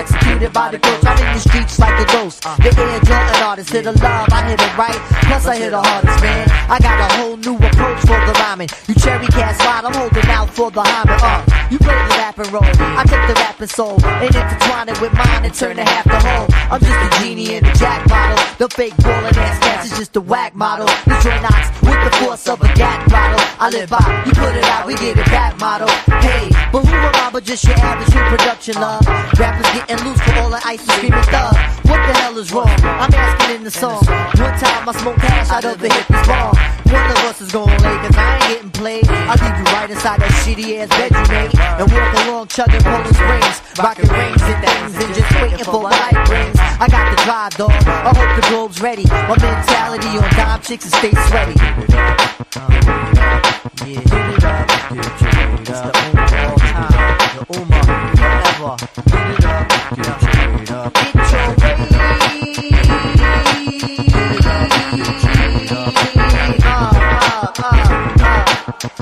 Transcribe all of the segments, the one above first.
executed by the coach. I'm in the streets like a ghost. The Air Jordan artist, hit a love, I hit it right. Plus I hit the hardest, man. I got a whole new approach for the rhyming. You cherry cat slide, I'm holding out for the hymen. You play the rap and roll, I take the rap and soul and intertwine it with mine and turn it half the whole. I'm just a genie in the jack bottle. The fake ballin' ass cats is just a whack model. The joint knocks with the force of a gat bottle. I live by, you put it out, we get it back model. Hey, but who am I but just your average new production love? Rappers getting loose for all the ice and screaming thug. What the hell is wrong? I'm asking in the song. One time I smoked hash out of the hippies bar. One of us is gon' lay, cause I ain't getting played. I'll leave you right inside that shitty ass bed you made. And walk along chugging Poland Springs, rocking rings and things, and just waiting for what life brings. I got the drive, dog. I hope the globe's ready. My mentality on dime chicks and stay sweaty. Yeah, hit it up, get your weight up. It's the Uma all time, the Uma forever. Hit it up, get your weight up. Get your weight.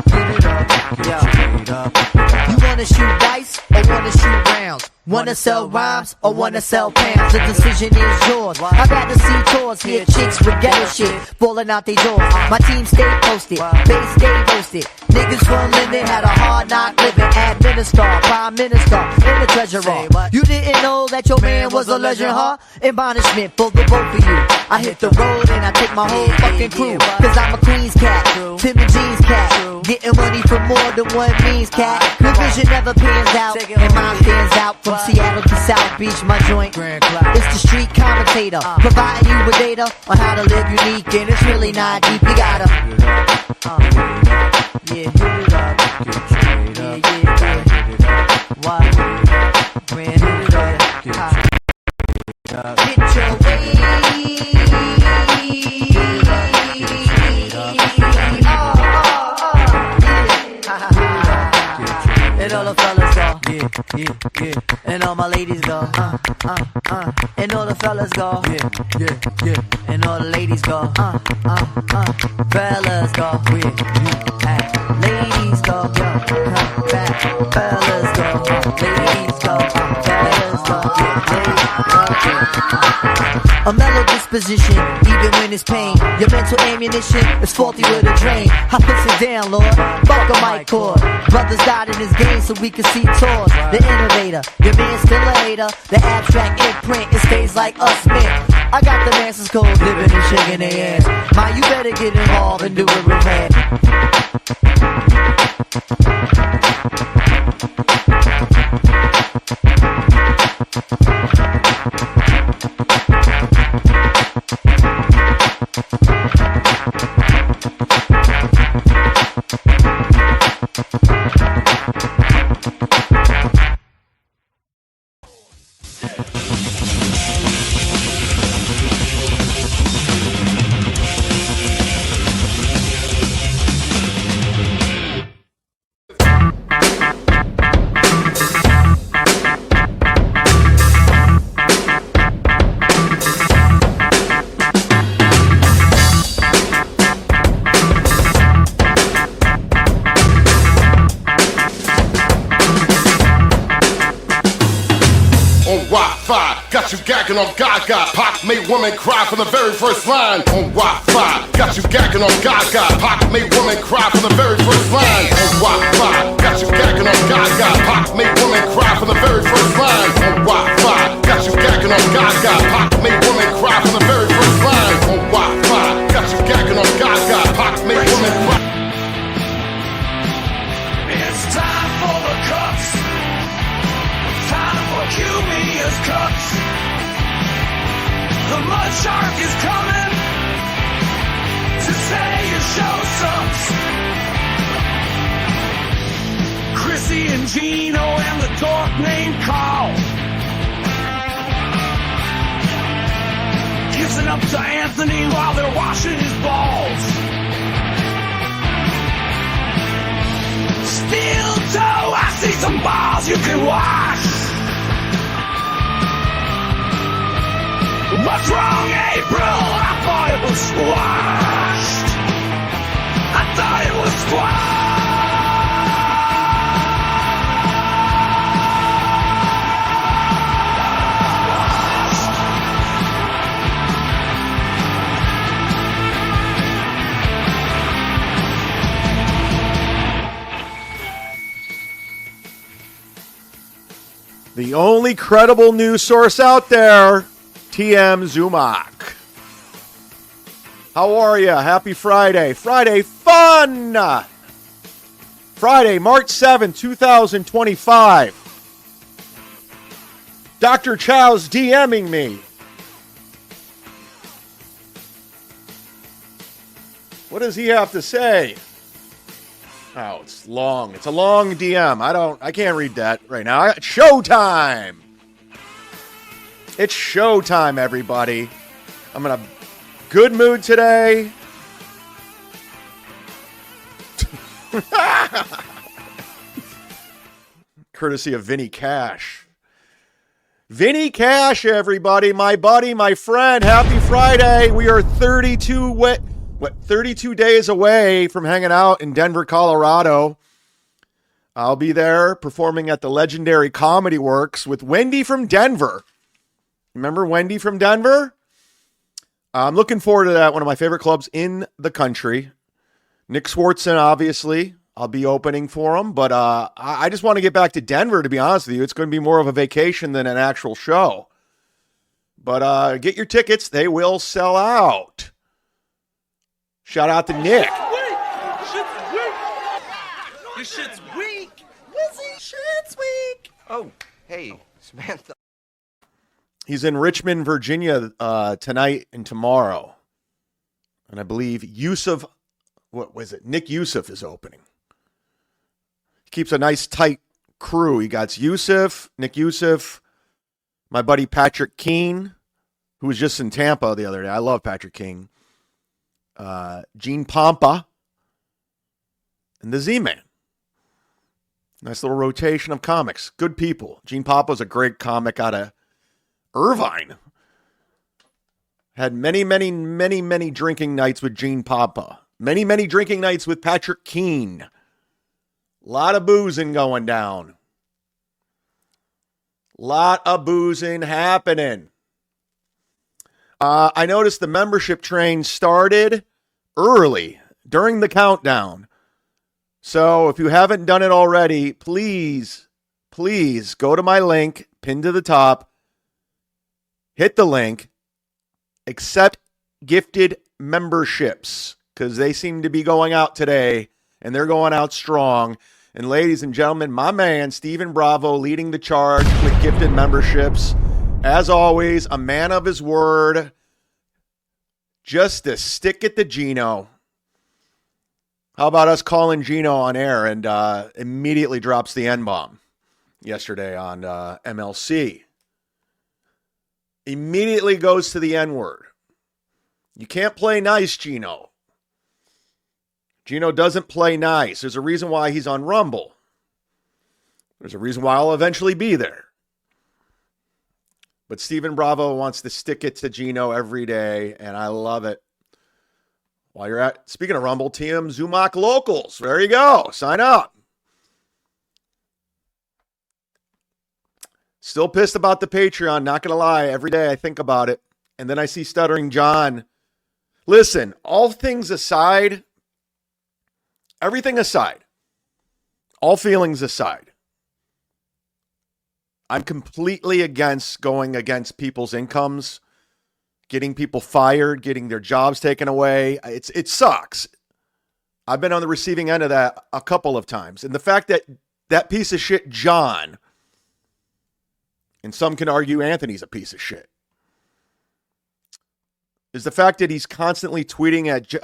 Get it up, get your weight up. You wanna shoot dice or wanna shoot rounds? Wanna sell rhymes or wanna sell pounds? The decision is yours. I'd rather see tours, hear chicks with ghetto shit falling out their doors. My team stay posted, base stay roasted. Niggas from Linden had a hard knock living. Administrator, prime minister, and the treasurer. You didn't know that your man was a legend, huh? Admonishment for the both of you. I hit the road and I take my whole fucking crew. Cause I'm a Queens cat, Tim and Jeans cat. Getting money for more than one means, cat. Your vision never pans out, and mine stands out from Seattle to South Beach, my joint. It's the street commentator, providing you with data on how to live unique, and it's really not deep. You gotta, yeah, hit it up, get your weight up, yeah. Why? Brand hit it up, get your weight. And all the fellas go, yeah. And all my ladies go, And all the fellas go, yeah. And all the ladies go, Fellas go, ladies go, back. Fellas go, ladies go, fellas go, a mellow disposition, even when it's pain. Your mental ammunition is faulty with a drain. I puts it down, Lord. Fuck a mic cord. Brothers died in this game so we can see tours. The innovator, your man still a hater. The abstract imprint, it stays like us men. I got the masses cold, living and shaking their ass. Ma, you better get involved and do it real bad. Got you gagging on Gaga. Pac made woman cry from the very first line on Wi-Fi. Got you gagging on Gaga. Pac made woman cry from the very first line on Wi-Fi. Got you gagging on Gaga. Pac made woman cry from the very first line on Wi-Fi. Got you gagging on Gaga. Pac made woman cry from the very first line on Wi-Fi. Got you gagging on Gaga. Pac made woman cry. It's time for the Cucks. Time for Cumia'S Cucks. The mud shark is coming to say your show sucks. Chrissy and Gino and the dork named Carl kissing up to Anthony while they're washing his balls. Steel toe, I see some balls you can wash. What's wrong, April? I thought it was squashed. I thought it was squashed. The only credible news source out there, chadzumock. How are you? Happy Friday. Friday fun! Friday, March 7th, 2025. Dr. Chow's DMing me. What does he have to say? Oh, it's long. It's a long DM. I can't read that right now. It's showtime. It's showtime, everybody. I'm in a good mood today. Courtesy of Vinny Cash. Vinny Cash, everybody. My buddy, my friend. Happy Friday. We are 32 days away from hanging out in Denver, Colorado. I'll be there performing at the legendary Comedy Works with Wendy from Denver. Remember Wendy from Denver? I'm looking forward to that. One of my favorite clubs in the country. Nick Swartzen, obviously. I'll be opening for him. But I just want to get back to Denver, to be honest with you. It's going to be more of a vacation than an actual show. But get your tickets. They will sell out. Shout out to Nick. Your shit's weak. Wizzy, shit's weak. Oh, hey, Samantha. He's in Richmond, Virginia tonight and tomorrow. And I believe Yusuf, what was it? Nick Yusuf is opening. He keeps a nice tight crew. He got Yusuf, Nick Yusuf, my buddy Patrick Keene, who was just in Tampa the other day. I love Patrick King. Gene Pompa, and the Z-Man. Nice little rotation of comics. Good people. Gene Pompa's a great comic out of Irvine. Had many drinking nights with Gene Pompa. Many drinking nights with Patrick Keene. A lot of boozing going down. Lot of boozing happening. I noticed the membership train started early during the countdown. So if you haven't done it already, please go to my link, pinned to the top. Hit the link. Accept gifted memberships because they seem to be going out today and they're going out strong. And ladies and gentlemen, my man, Stephen Bravo, leading the charge with gifted memberships. As always, a man of his word. Just to stick it to Gino. How about us calling Gino on air and immediately drops the N-bomb yesterday on MLC. Immediately goes to the N-word. You can't play nice, Gino. Gino doesn't play nice. There's a reason why he's on Rumble. There's a reason why I'll eventually be there. But Stephen Bravo wants to stick it to Gino every day, and I love it. While you're at, speaking of Rumble, chadzumock locals. There you go. Sign up. Still pissed about the Patreon. Not going to lie. Every day I think about it. And then I see Stuttering John. Listen, all things aside, everything aside, all feelings aside, I'm completely against going against people's incomes, getting people fired, getting their jobs taken away. It sucks. I've been on the receiving end of that a couple of times. And the fact that that piece of shit, John, and some can argue Anthony's a piece of shit, is the fact that he's constantly tweeting at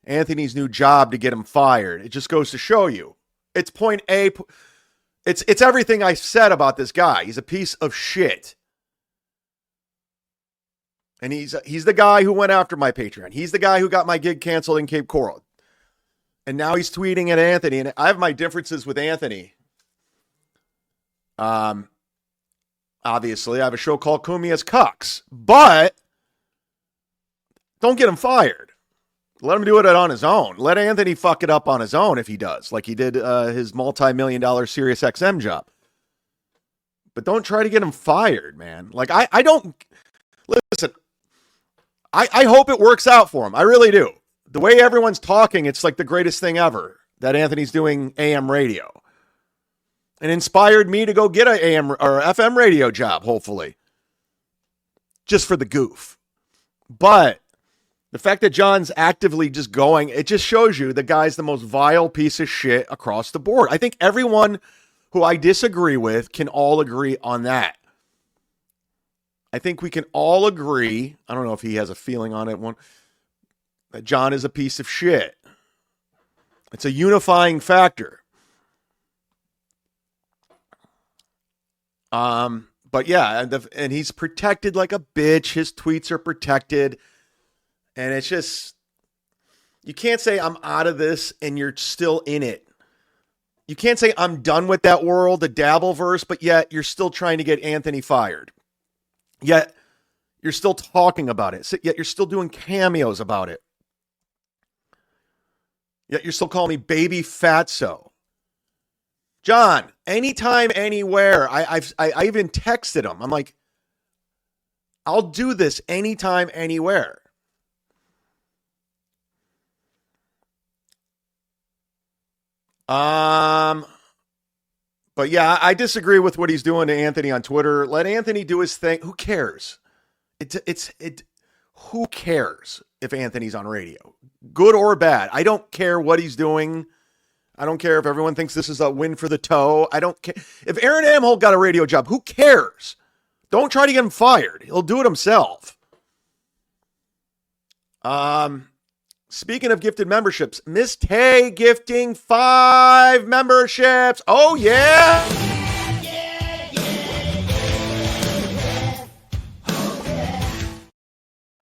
Anthony's new job to get him fired. It just goes to show you. It's point A. It's everything I said about this guy. He's a piece of shit. And he's the guy who went after my Patreon. He's the guy who got my gig canceled in Cape Coral. And now he's tweeting at Anthony. And I have my differences with Anthony. Obviously, I have a show called Cumia'S Cucks. But don't get him fired. Let him do it on his own. Let Anthony fuck it up on his own if he does, like he did his multi-million-dollar Sirius XM job. But don't try to get him fired, man. Like, I don't... Listen, I hope it works out for him. I really do. The way everyone's talking, it's like the greatest thing ever that Anthony's doing AM radio. and inspired me to go get a AM or FM radio job, hopefully. Just for the goof. But the fact that John's actively just going, it just shows you the guy's the most vile piece of shit across the board. I think everyone who I disagree with can all agree on that. I think we can all agree, I don't know if he has a feeling on it, that John is a piece of shit. It's a unifying factor. But yeah, and he's protected like a bitch. His tweets are protected. And it's just, you can't say I'm out of this and you're still in it. You can't say I'm done with that world, the Dabbleverse, but yet you're still trying to get Anthony fired. Yet you're still talking about it. Yet you're still doing cameos about it. Yet you're still calling me baby fatso. John, anytime, anywhere. I even texted him. I'm like, I'll do this anytime, anywhere. But yeah, I disagree with what he's doing to Anthony on Twitter. Let Anthony do his thing. Who cares? Who cares if Anthony's on radio? Good or bad. I don't care what he's doing. I don't care if everyone thinks this is a win for the toe. I don't care. If Aaron Amholt got a radio job, who cares? Don't try to get him fired. He'll do it himself. Speaking of gifted memberships, Miss Tay gifting 5 memberships. Oh, yeah.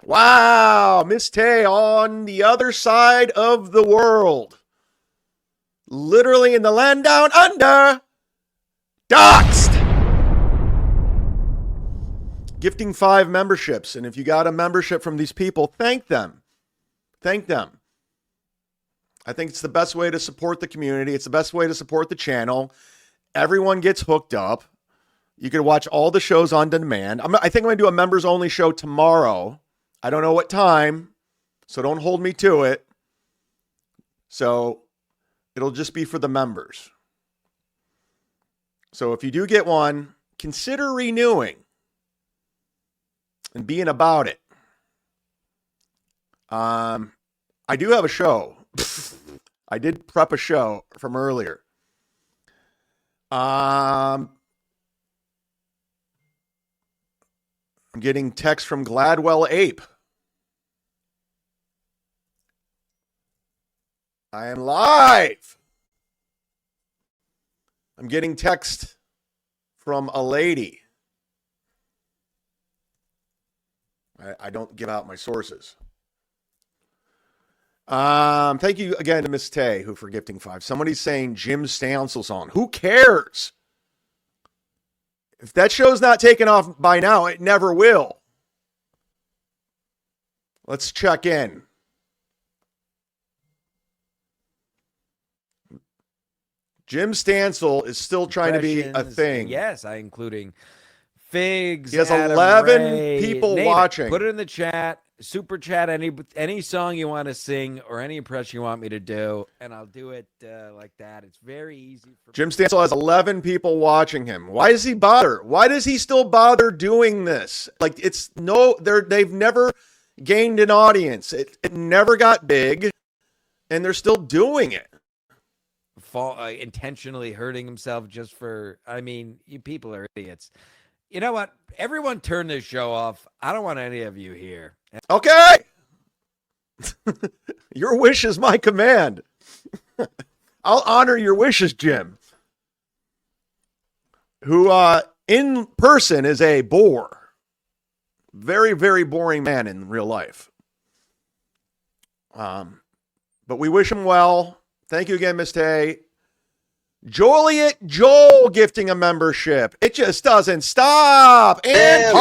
Wow. Miss Tay on the other side of the world. Literally in the land down under. Doxed. Gifting 5 memberships. And if you got a membership from these people, thank them. Thank them. I think it's the best way to support the community. It's the best way to support the channel. Everyone gets hooked up. You can watch all the shows on demand. I think I'm going to do a members only show tomorrow. I don't know what time, so don't hold me to it. So it'll just be for the members. So if you do get one, consider renewing and being about it. I do have a show. I did prep a show from earlier. I'm getting text from Gladwell Ape. I am live. I'm getting text from a lady. I don't give out my sources. Thank you again to Miss Tay, who for gifting 5. Somebody's saying Jim Stansel's on. Who cares? If that show's not taken off by now, it never will. Let's check in. Jim Stansel is still trying to be a thing. Yes, including Figs. He has Adam 11 Ray, people name watching. It. Put it in the chat. Super chat any song you want to sing or any impression you want me to do, and I'll do it like that. It's very easy. Jim Stansel has 11 people watching him. Why does he bother? Why does he still bother doing this? Like, they've never gained an audience. It never got big, and they're still doing it. Intentionally hurting himself just for, you people are idiots. You know what? Everyone turn this show off. I don't want any of you here. Okay. Your wish is my command. I'll honor your wishes, Jim. Who in person is a bore. Very, very boring man in real life. But we wish him well. Thank you again, Miss Tay. Joliet Joel gifting a membership. It just doesn't stop. And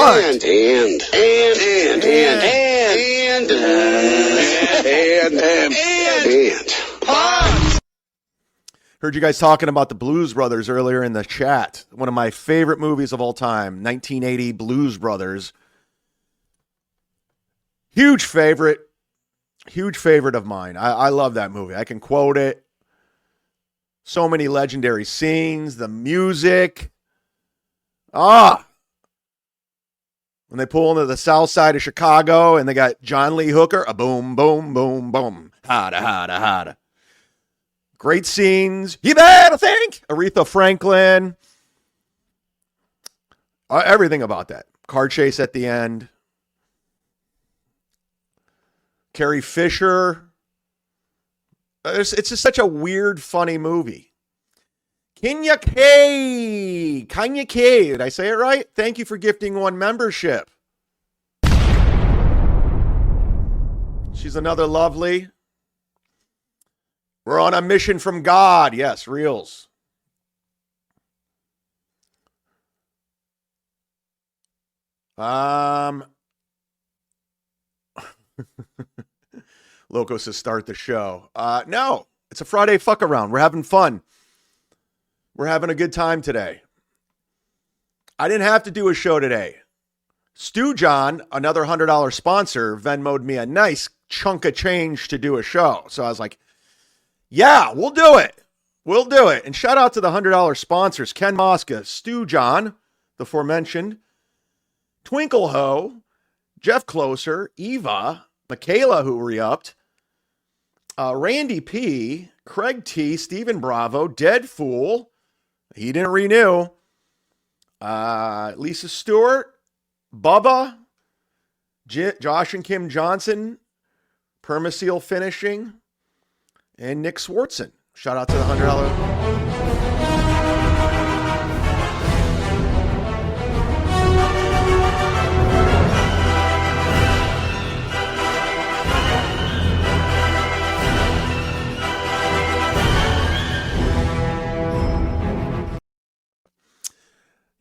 heard you guys talking about the Blues Brothers earlier in the chat. One of my favorite movies of all time, 1980 Blues Brothers. Huge favorite of mine. I love that movie. I can quote it. So many legendary scenes, the music. When they pull into the south side of Chicago and they got John Lee Hooker, a boom, boom, boom, boom. Hada, hada, hada. Great scenes. You better think. Aretha Franklin. Everything about that. Car chase at the end. Carrie Fisher. It's just such a weird, funny movie. Kenya K. Did I say it right? Thank you for gifting 1 membership. She's another lovely. We're on a mission from God. Yes, reels. Loco says start the show. No, it's a Friday fuck around. We're having fun. We're having a good time today. I didn't have to do a show today. Stuttering John, another $100 sponsor, Venmo'd me a nice chunk of change to do a show. So I was like, yeah, we'll do it. We'll do it. And shout out to the $100 sponsors, Ken Mosca, Stuttering John, the aforementioned, Twinkle Ho, Jeff Closer, Eva, Michaela, who re-upped, Randy P., Craig T., Stephen Bravo, Dead Fool, he didn't renew, Lisa Stewart, Bubba, Josh and Kim Johnson, Permaseal Finishing, and Nick Swartzen. Shout out to the $100.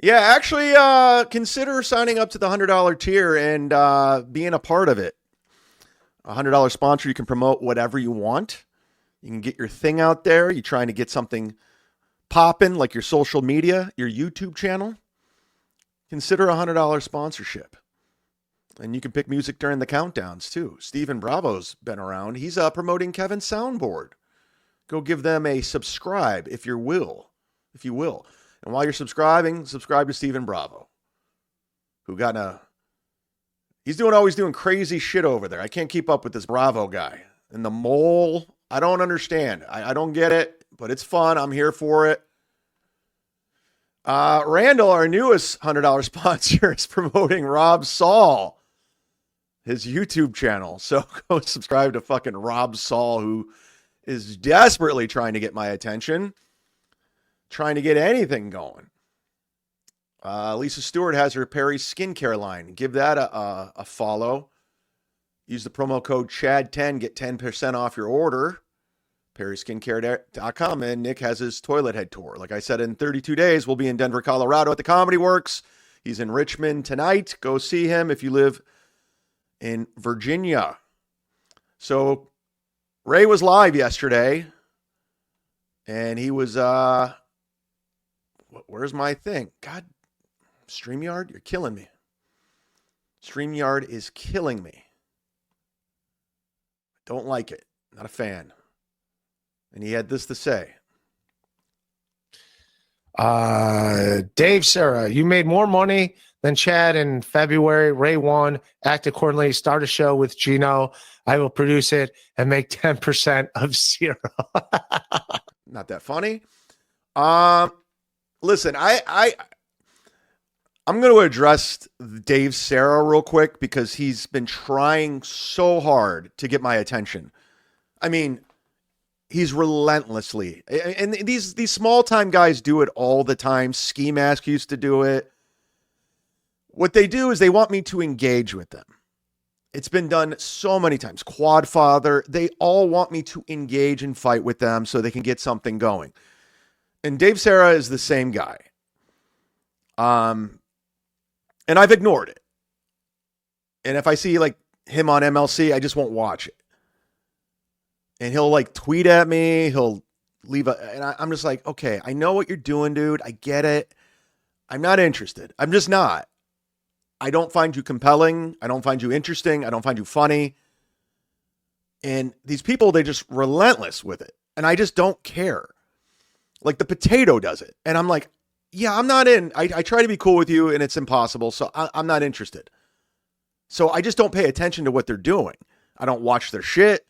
Yeah, actually, consider signing up to the $100 tier and being a part of it. A $100 sponsor, you can promote whatever you want. You can get your thing out there. You're trying to get something popping, like your social media, your YouTube channel. Consider a $100 sponsorship. And you can pick music during the countdowns, too. Stephen Bravo's been around. He's promoting Kevin's Soundboard. Go give them a subscribe, if you will. And while you're subscribing, subscribe to Stephen Bravo, who he's always doing crazy shit over there. I can't keep up with this Bravo guy. And the mole, I don't understand. I don't get it, but it's fun. I'm here for it. Randall, our newest $100 sponsor, is promoting Rob Saul, his YouTube channel. So go subscribe to fucking Rob Saul, who is desperately trying to get my attention. Trying to get anything going. Lisa Stewart has her Perry skincare line. Give that a follow. Use the promo code CHAD10. Get 10% off your order. PerrySkincare.com. And Nick has his toilet head tour. Like I said, in 32 days, we'll be in Denver, Colorado at the Comedy Works. He's in Richmond tonight. Go see him if you live in Virginia. So Ray was live yesterday. And he was... Where's my thing? God, StreamYard, you're killing me. StreamYard is killing me. Don't like it. Not a fan. And he had this to say. Dave, Sarah, you made more money than Chad in February. Ray won. Act accordingly. Start a show with Gino. I will produce it and make 10% of zero. Not that funny. Listen, I'm going to address Dave Sarah real quick because he's been trying so hard to get my attention. I mean, he's relentlessly, and these small time guys do it all the time. Ski Mask used to do it. What they do is they want me to engage with them. It's been done so many times. Quadfather, they all want me to engage and fight with them so they can get something going. And Dave Sarah is the same guy. And I've ignored it. And if I see like him on MLC, I just won't watch it. And he'll like tweet at me. He'll leave and I'm just like, okay, I know what you're doing, dude. I get it. I'm not interested. I'm just not. I don't find you compelling. I don't find you interesting. I don't find you funny. And these people, they're just relentless with it. And I just don't care. Like the potato does it. And I'm like, yeah, I'm not in. I try to be cool with you and it's impossible. So I'm not interested. So I just don't pay attention to what they're doing. I don't watch their shit.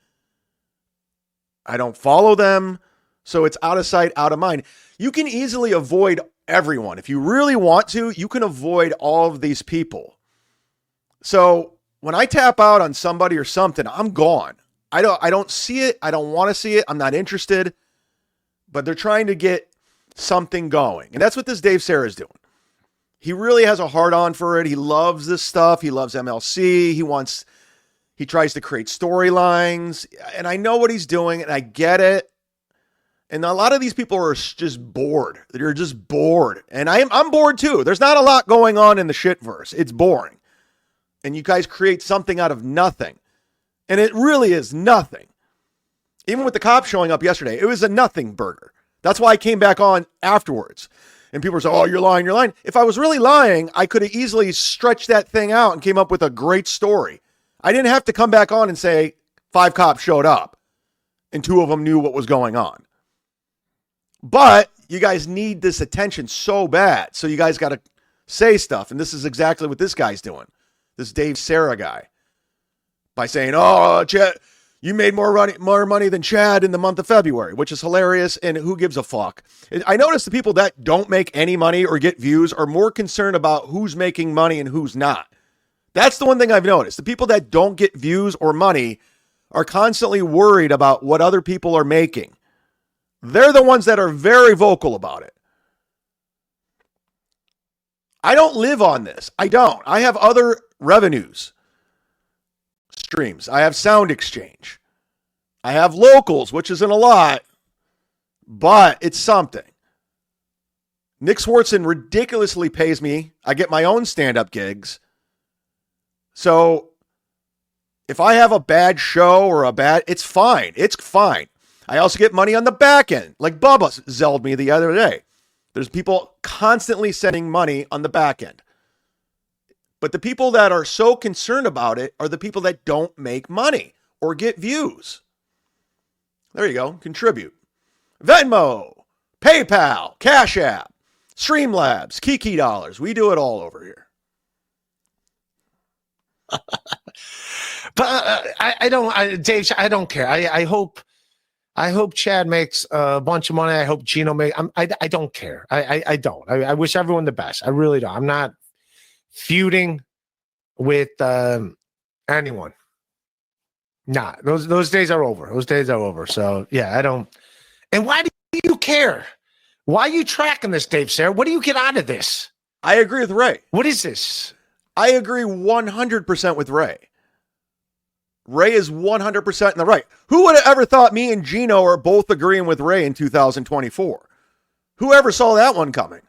I don't follow them. So it's out of sight, out of mind. You can easily avoid everyone. If you really want to, you can avoid all of these people. So when I tap out on somebody or something, I'm gone. I don't see it. I don't want to see it. I'm not interested. But they're trying to get something going. And that's what this Dave Serra is doing. He really has a hard on for it. He loves this stuff. He loves MLC. He tries to create storylines. And I know what he's doing and I get it. And a lot of these people are just bored. They're just bored. And I'm bored too. There's not a lot going on in the shitverse. It's boring. And you guys create something out of nothing. And it really is nothing. Even with the cops showing up yesterday, it was a nothing burger. That's why I came back on afterwards. And people were saying, oh, you're lying, you're lying. If I was really lying, I could have easily stretched that thing out and came up with a great story. I didn't have to come back on and say 5 cops showed up and 2 of them knew what was going on. But you guys need this attention so bad. So you guys got to say stuff. And this is exactly what this guy's doing. This Dave Serra guy. By saying, oh, Chad, you made more money than Chad in the month of February, which is hilarious. And who gives a fuck? I notice the people that don't make any money or get views are more concerned about who's making money and who's not. That's the one thing I've noticed. The people that don't get views or money are constantly worried about what other people are making. They're the ones that are very vocal about it. I don't live on this. I don't. I have other revenues streams. I have Sound Exchange. I have locals, which isn't a lot, but it's something. Nick Swartzen ridiculously pays me. I get my own stand-up gigs. So if I have a bad show or it's fine. It's fine. I also get money on the back end, like Bubba zelled me the other day. There's people constantly sending money on the back end. But the people that are so concerned about it are the people that don't make money or get views. There you go. Contribute. Venmo, PayPal, CASHAPP, Streamlabs, Kiki Dollars. We do it all over here. But Dave, I don't care. I hope Chad makes a bunch of money. I hope Gino makes. I don't care. I don't. I wish everyone the best. I really don't. I'm not feuding with anyone. Nah, those days are over. Those days are over. So yeah, I don't. And why do you care? Why are you tracking this, Dave Serra? What do you get out of this? I agree with Ray. What is this? I agree 100% with Ray. Ray is 100% in the right. Who would have ever thought me and Gino are both agreeing with Ray in 2024? Whoever saw that one coming?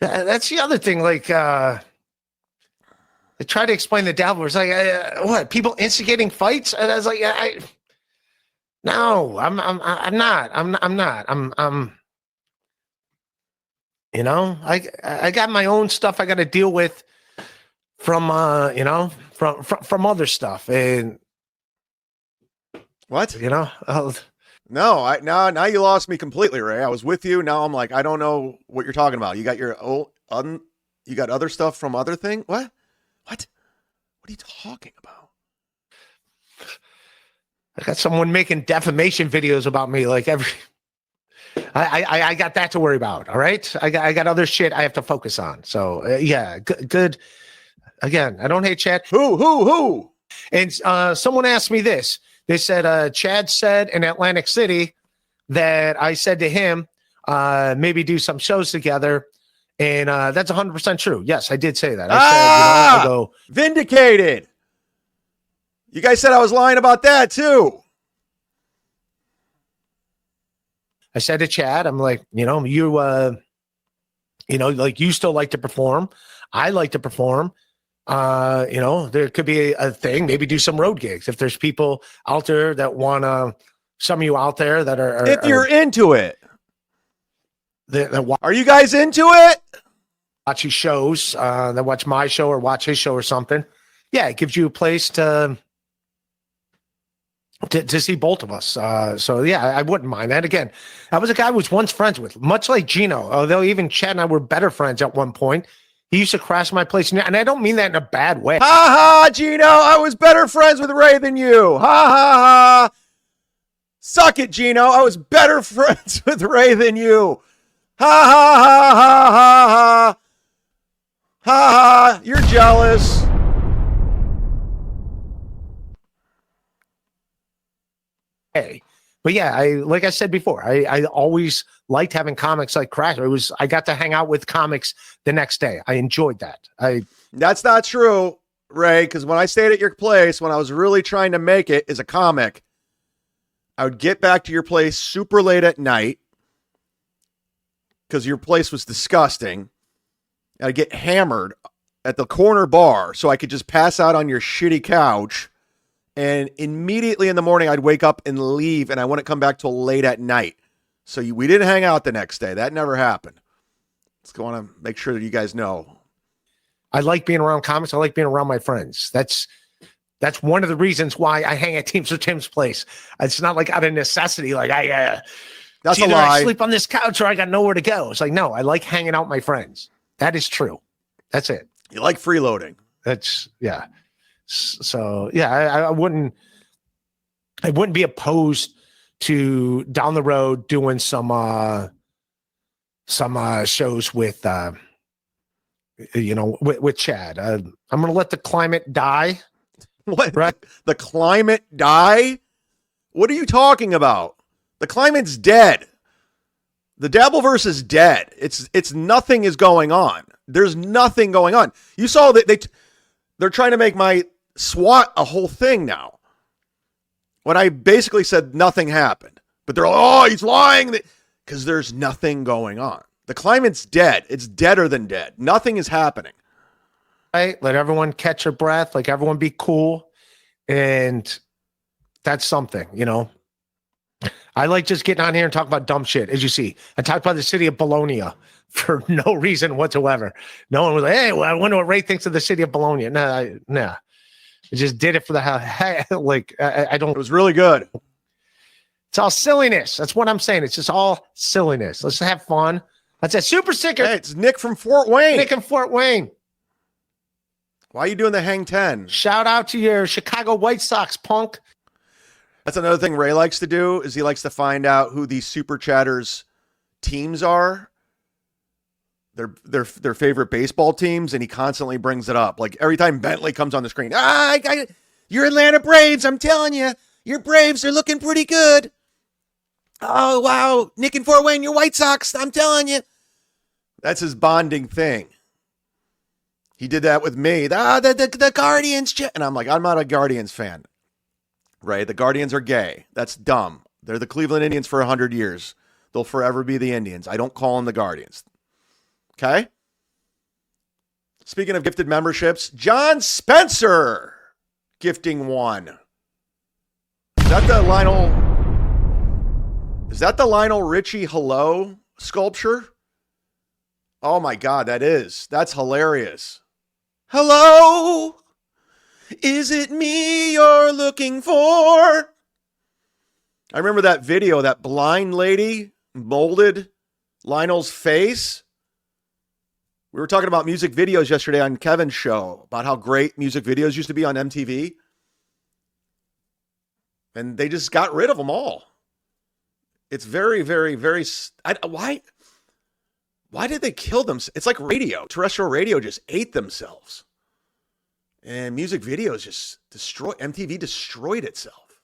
That's the other thing. Like, I try to explain the devil. It's like, what? People instigating fights? And I was like, no, I'm not. You know, I got my own stuff I got to deal with from from other stuff. And what? You know, no, now you lost me completely, Ray. I was with you. Now I'm like, I don't know what you're talking about. You got your you got other stuff from other thing. What are you talking about? I got someone making defamation videos about me. Like I got that to worry about. All right. I got other shit I have to focus on. So yeah, good. Again, I don't hate Chad. Who? And someone asked me this. They said, Chad said in Atlantic City that I said to him, maybe do some shows together. And that's 100% true. Yes, I did say that. I said, I go vindicated. You guys said I was lying about that too. I said to Chad, I'm like, like you still like to perform. I like to perform. There could be a thing, maybe do some road gigs. If there's people out there that want some of you out there that are if you're into it. That are you guys into it? Watch his shows, that watch my show or watch his show or something. Yeah, it gives you a place to to see both of us. So yeah, I wouldn't mind that. Again, I was a guy I was once friends with, much like Gino, although even Chad and I were better friends at one point. He used to crash my place, and I don't mean that in a bad way. Ha ha, Gino, I was better friends with Ray than you. Ha ha ha. Suck it, Gino. I was better friends with Ray than you. Ha ha ha ha ha ha. Ha ha, you're jealous. Hey, but yeah, like I said before, I always liked having comics like Crash. I got to hang out with comics the next day. I enjoyed that. That's not true, Ray, because when I stayed at your place, when I was really trying to make it as a comic, I would get back to your place super late at night because your place was disgusting. I'd get hammered at the corner bar so I could just pass out on your shitty couch. And immediately in the morning, I'd wake up and leave, and I wouldn't come back till late at night. So we didn't hang out the next day. That never happened. Just want to make sure that you guys know. I like being around comics. I like being around my friends. That's one of the reasons why I hang at Teams or Tim's place. It's not like out of necessity. Like that's a lie. I sleep on this couch or I got nowhere to go. It's like, no, I like hanging out with my friends. That is true. That's it. You like freeloading. That's yeah. So yeah, I wouldn't be opposed to down the road doing some shows with with Chad. I'm gonna let the climate die. What? Right? The climate die? What are you talking about? The climate's dead. The Dabbleverse is dead. It's nothing is going on. There's nothing going on. You saw that they're trying to make my SWAT a whole thing now. When I basically said nothing happened. But they're like, oh, he's lying. Because there's nothing going on. The climate's dead. It's deader than dead. Nothing is happening. Right? Let everyone catch their breath. Like everyone be cool. And that's something, I like just getting on here and talking about dumb shit. As you see, I talked about the city of Bologna for no reason whatsoever. No one was like, hey, well, I wonder what Ray thinks of the city of Bologna. Nah. I just did it for the hell. I don't. It was really good. It's all silliness. That's what I'm saying. It's just all silliness. Let's have fun. That's a super sticker. Hey, it's Nick from Fort Wayne. Nick in Fort Wayne. Why are you doing the hang 10? Shout out to your Chicago White Sox, punk. That's another thing Ray likes to do is he likes to find out who these super chatters teams are. Their favorite baseball teams, and he constantly brings it up. Like every time Bentley comes on the screen, your Atlanta Braves, I'm telling you, your Braves are looking pretty good. Oh, wow. Nick and Fort Wayne, your White Sox, I'm telling you. That's his bonding thing. He did that with me. The Guardians. And I'm like, I'm not a Guardians fan. Right? The Guardians are gay. That's dumb. They're the Cleveland Indians for 100 years. They'll forever be the Indians. I don't call them the Guardians. Okay? Speaking of gifted memberships, John Spencer gifting one. Is that the Lionel Richie hello sculpture? Oh my God, that's hilarious. Hello? Is it me you're looking for? I remember that video, that blind lady molded Lionel's face. We were talking about music videos yesterday on Kevin's show, about how great music videos used to be on MTV. And they just got rid of them all. It's very, very, very... Why did they kill them? It's like radio. Terrestrial radio just ate themselves. And music videos just destroyed... MTV destroyed itself.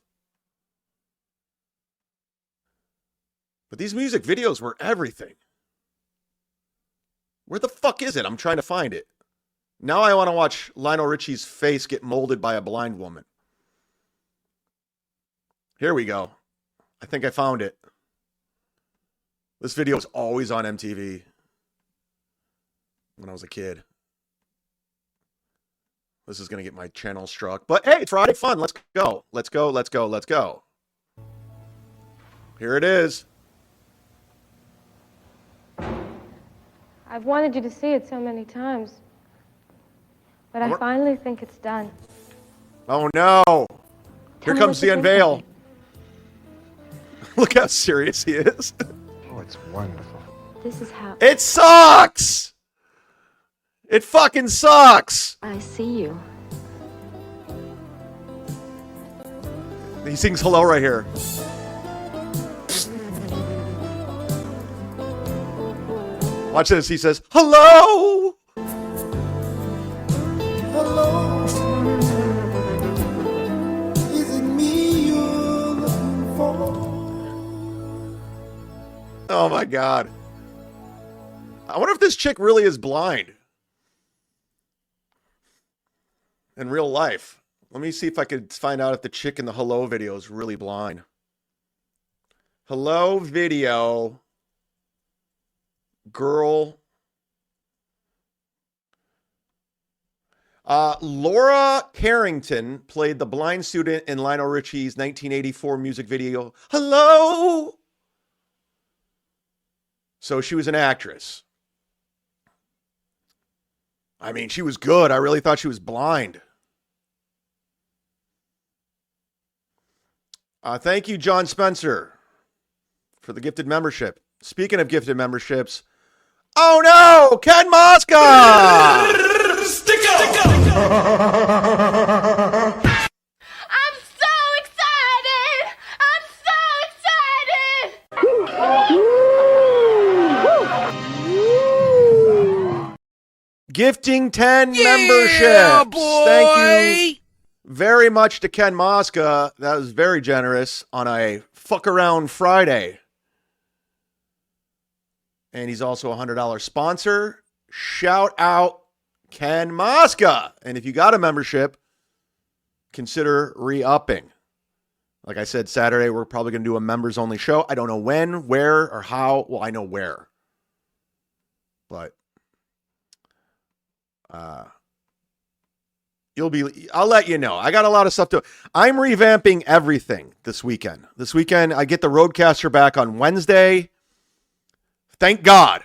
But these music videos were everything. Where the fuck is it? I'm trying to find it. Now I want to watch Lionel Richie's face get molded by a blind woman. Here we go. I think I found it. This video was always on MTV when I was a kid. This is going to get my channel struck. But hey, it's Friday fun. Let's go. Let's go. Let's go. Let's go. Here it is. I've wanted you to see it so many times. But I finally think it's done. Oh no. Here Tell me comes what you the think unveil. of it. Look how serious he is. Oh, it's wonderful. This is how It sucks. It fucking sucks. I see you. He sings hello right here. Watch this. He says, hello. Hello. Is it me you're looking for? Oh my God. I wonder if this chick really is blind in real life. Let me see if I could find out if the chick in the hello video is really blind. Hello video. Girl. Laura Carrington played the blind student in Lionel Richie's 1984 music video, Hello. So she was an actress. I mean, she was good. I really thought she was blind. Thank you, John Spencer, for the gifted membership. Speaking of gifted memberships, oh no, Ken Mosca! I'm so excited! I'm so excited! Gifting 10 memberships. Thank you very much to Ken Mosca. That was very generous on a fuck around Friday. And he's also a $100 sponsor. Shout out Ken Mosca. And if you got a membership, consider re-upping. Like I said, Saturday, we're probably going to do a members only show. I don't know when, where, or how. Well, I know where. But I'll let you know. I got a lot of stuff to. I'm revamping everything this weekend. This weekend, I get the Roadcaster back on Wednesday. Thank God.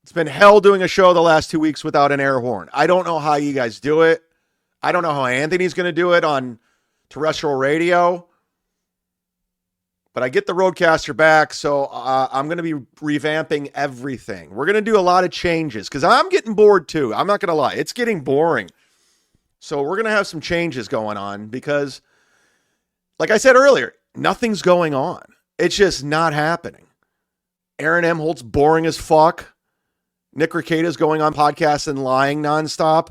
It's been hell doing a show the last 2 weeks without an air horn. I don't know how you guys do it. I don't know how Anthony's going to do it on terrestrial radio. But I get the Roadcaster back, so I'm going to be revamping everything. We're going to do a lot of changes because I'm getting bored too. I'm not going to lie. It's getting boring. So we're going to have some changes going on because, like I said earlier, nothing's going on. It's just not happening. Aaron M. Holt's boring as fuck. Nick Rekieta's going on podcasts and lying nonstop.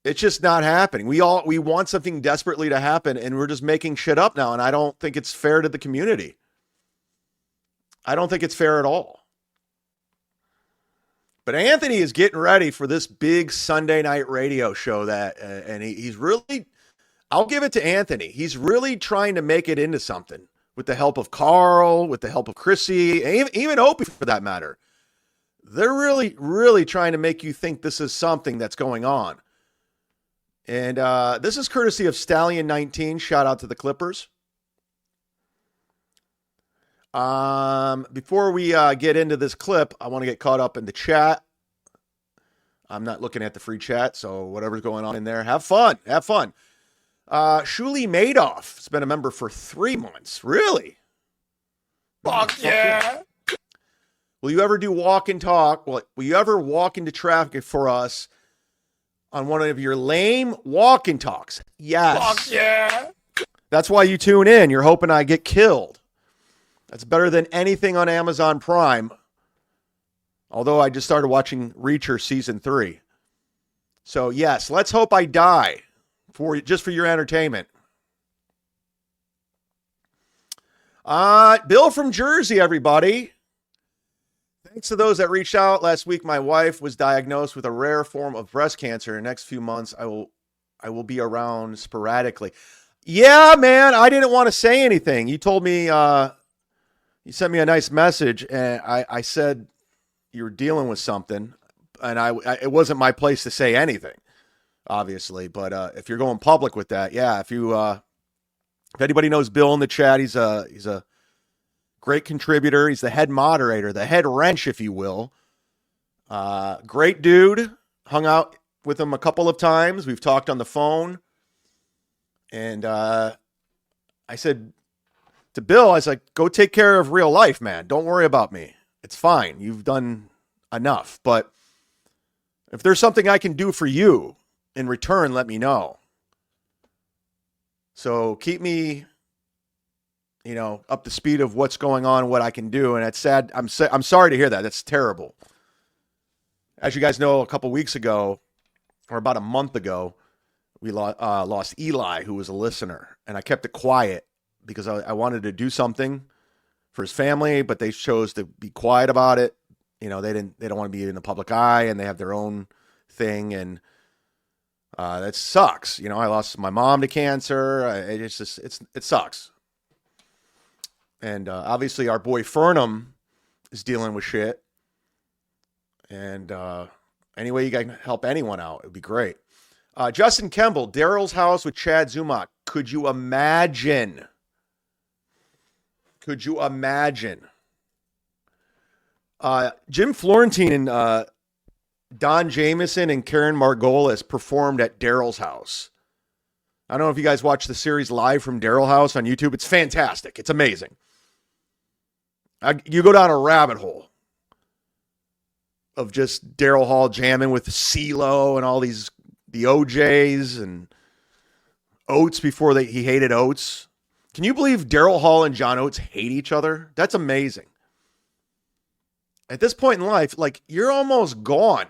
It's just not happening. We want something desperately to happen, and we're just making shit up now, and I don't think it's fair to the community. I don't think it's fair at all. But Anthony is getting ready for this big Sunday night radio show and he's really, I'll give it to Anthony. He's really trying to make it into something with the help of Carl, with the help of Chrissy, and even Opie for that matter. They're really, really trying to make you think this is something that's going on. And this is courtesy of Stallion 19. Shout out to the Clippers. Before we get into this clip, I want to get caught up in the chat. I'm not looking at the free chat, so whatever's going on in there, have fun. Have fun. Shuli Madoff has been a member for 3 months. Really? Fuck yeah. Will you ever do walk and talk? Will you ever walk into traffic for us on one of your lame walk and talks? Yes. Fuck yeah. That's why you tune in. You're hoping I get killed. That's better than anything on Amazon Prime. Although I just started watching Reacher Season 3. So, yes, let's hope I die just for your entertainment. Bill from Jersey, everybody. Thanks to those that reached out. Last week, my wife was diagnosed with a rare form of breast cancer. In the next few months, I will be around sporadically. Yeah, man, I didn't want to say anything. You told me, you sent me a nice message, and I said you were dealing with something, and it wasn't my place to say anything, obviously. But if you're going public with that, yeah. If anybody knows Bill in the chat, he's a great contributor. He's the head moderator, the head wrench, if you will. Great dude. Hung out with him a couple of times. We've talked on the phone. And I said, to Bill, I was like, go take care of real life, man. Don't worry about me. It's fine. You've done enough. But if there's something I can do for you in return, let me know. So keep me, up to speed of what's going on, what I can do. And it's sad. I'm sorry to hear that. That's terrible. As you guys know, a couple weeks ago, or about a month ago, we lost Eli, who was a listener. And I kept it quiet because I wanted to do something for his family, but they chose to be quiet about it. They don't want to be in the public eye, and they have their own thing. And that sucks. I lost my mom to cancer. It sucks. And obviously our boy Fernum is dealing with shit. And any way you can help anyone out, it would be great. Justin Kemble, Daryl's house with Chad Zumock. Could you imagine? Jim Florentine and Don Jameson and Karen Margolis performed at Daryl's house. I don't know if you guys watch the series Live from Daryl House on YouTube. It's fantastic. It's amazing. You go down a rabbit hole of just Daryl Hall jamming with CeeLo and all the OJs and Oates before he hated Oates. Can you believe Daryl Hall and John Oates hate each other? That's amazing. At this point in life, you're almost gone.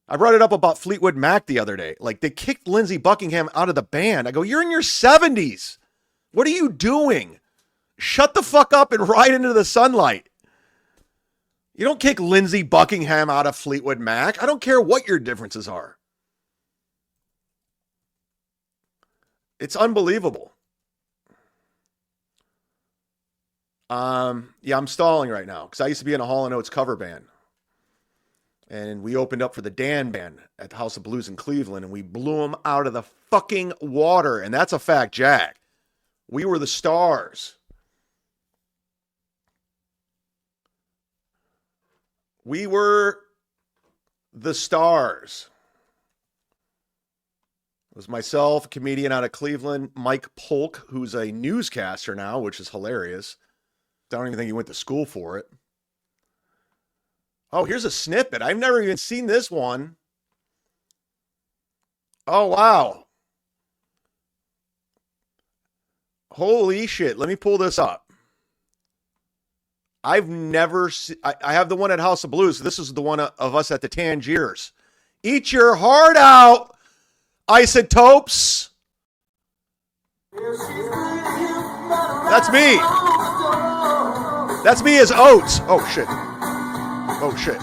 I brought it up about Fleetwood Mac the other day. They kicked Lindsey Buckingham out of the band. I go, you're in your 70s. What are you doing? Shut the fuck up and ride into the sunlight. You don't kick Lindsey Buckingham out of Fleetwood Mac. I don't care what your differences are. It's unbelievable. Yeah, I'm stalling right now because I used to be in a Hall & Oates cover band. And we opened up for the Dan Band at the House of Blues in Cleveland, and we blew them out of the fucking water. And that's a fact, Jack. We were the stars. We were the stars. It was myself, a comedian out of Cleveland, Mike Polk, who's a newscaster now, which is hilarious. I don't even think he went to school for it. Oh, here's a snippet. I've never even seen this one. Oh, wow. Holy shit. Let me pull this up. I've never seen... I have the one at House of Blues. This is the one of us at the Tangiers. Eat your heart out, Isotopes. That's me. That's me as Oates. Oh, shit. Oh, shit.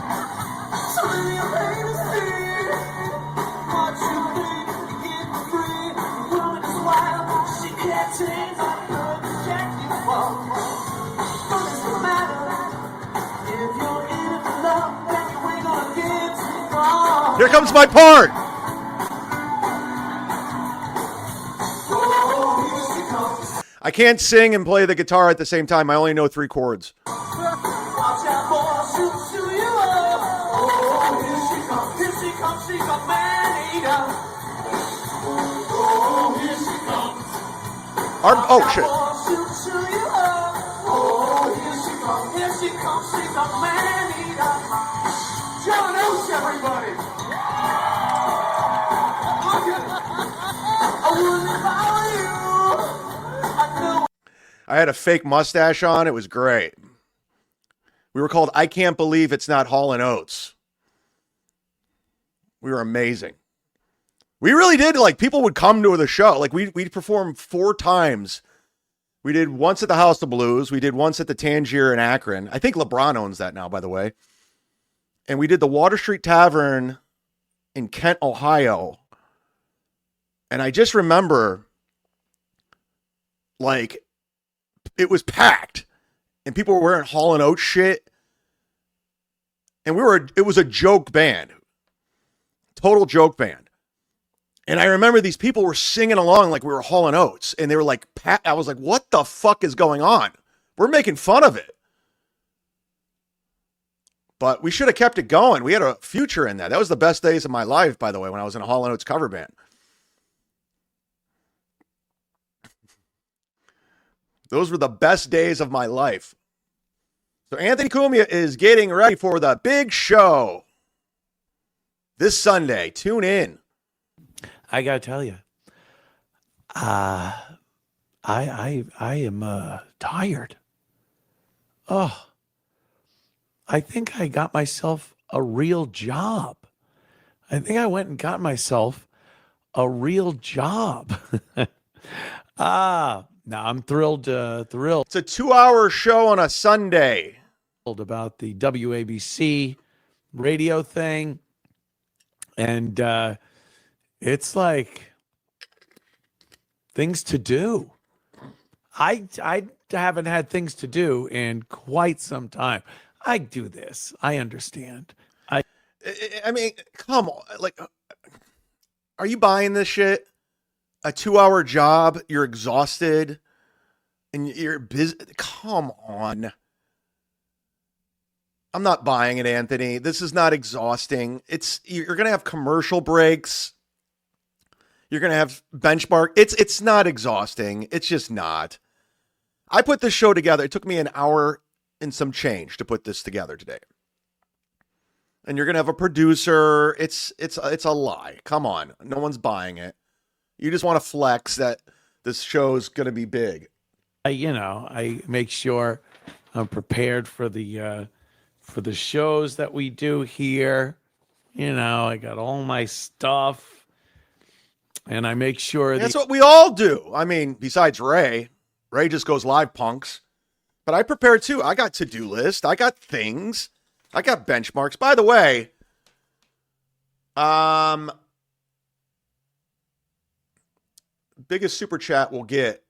Here comes my part. I can't sing and play the guitar at the same time. I only know 3 chords. Oh, shit. I had a fake mustache on. It was great. We were called I Can't Believe It's Not Hall & Oates. We were amazing. We really did, people would come to the show. We'd perform 4 times. We did once at the House of Blues. We did once at the Tangier in Akron. I think LeBron owns that now, by the way. And we did the Water Street Tavern in Kent, Ohio. And I just remember, it was packed. And people were wearing Hall & Oates shit. And it was a joke band. Total joke band. And I remember these people were singing along like we were Hall & Oates. And they were I was like, what the fuck is going on? We're making fun of it. But we should have kept it going. We had a future in that. That was the best days of my life, by the way, when I was in a Hall & Oates cover band. Those were the best days of my life. So Anthony Cumia is getting ready for the big show this Sunday. Tune in. I gotta tell you, I am tired. Oh, I think I got myself a real job. I think I went and got myself a real job. Now I'm thrilled. It's a 2-hour show on a Sunday. About the WABC radio thing. And it's like things to do. I haven't had things to do in quite some time. I do this. I understand. I mean, come on. Like, are you buying this shit? A 2-hour job, you're exhausted, and you're busy. Come on. I'm not buying it, Anthony. This is not exhausting. You're going to have commercial breaks. You're going to have benchmark. It's not exhausting. It's just not. I put this show together. It took me an hour and some change to put this together today. And you're going to have a producer. It's a lie. Come on. No one's buying it. You just want to flex that this show's going to be big. I make sure I'm prepared for the shows that we do here. I got all my stuff, and I make sure that's what we all do. I mean, besides Ray just goes live, punks. But I prepare too. I got to-do list. I got things. I got benchmarks. By the way, biggest super chat we'll get.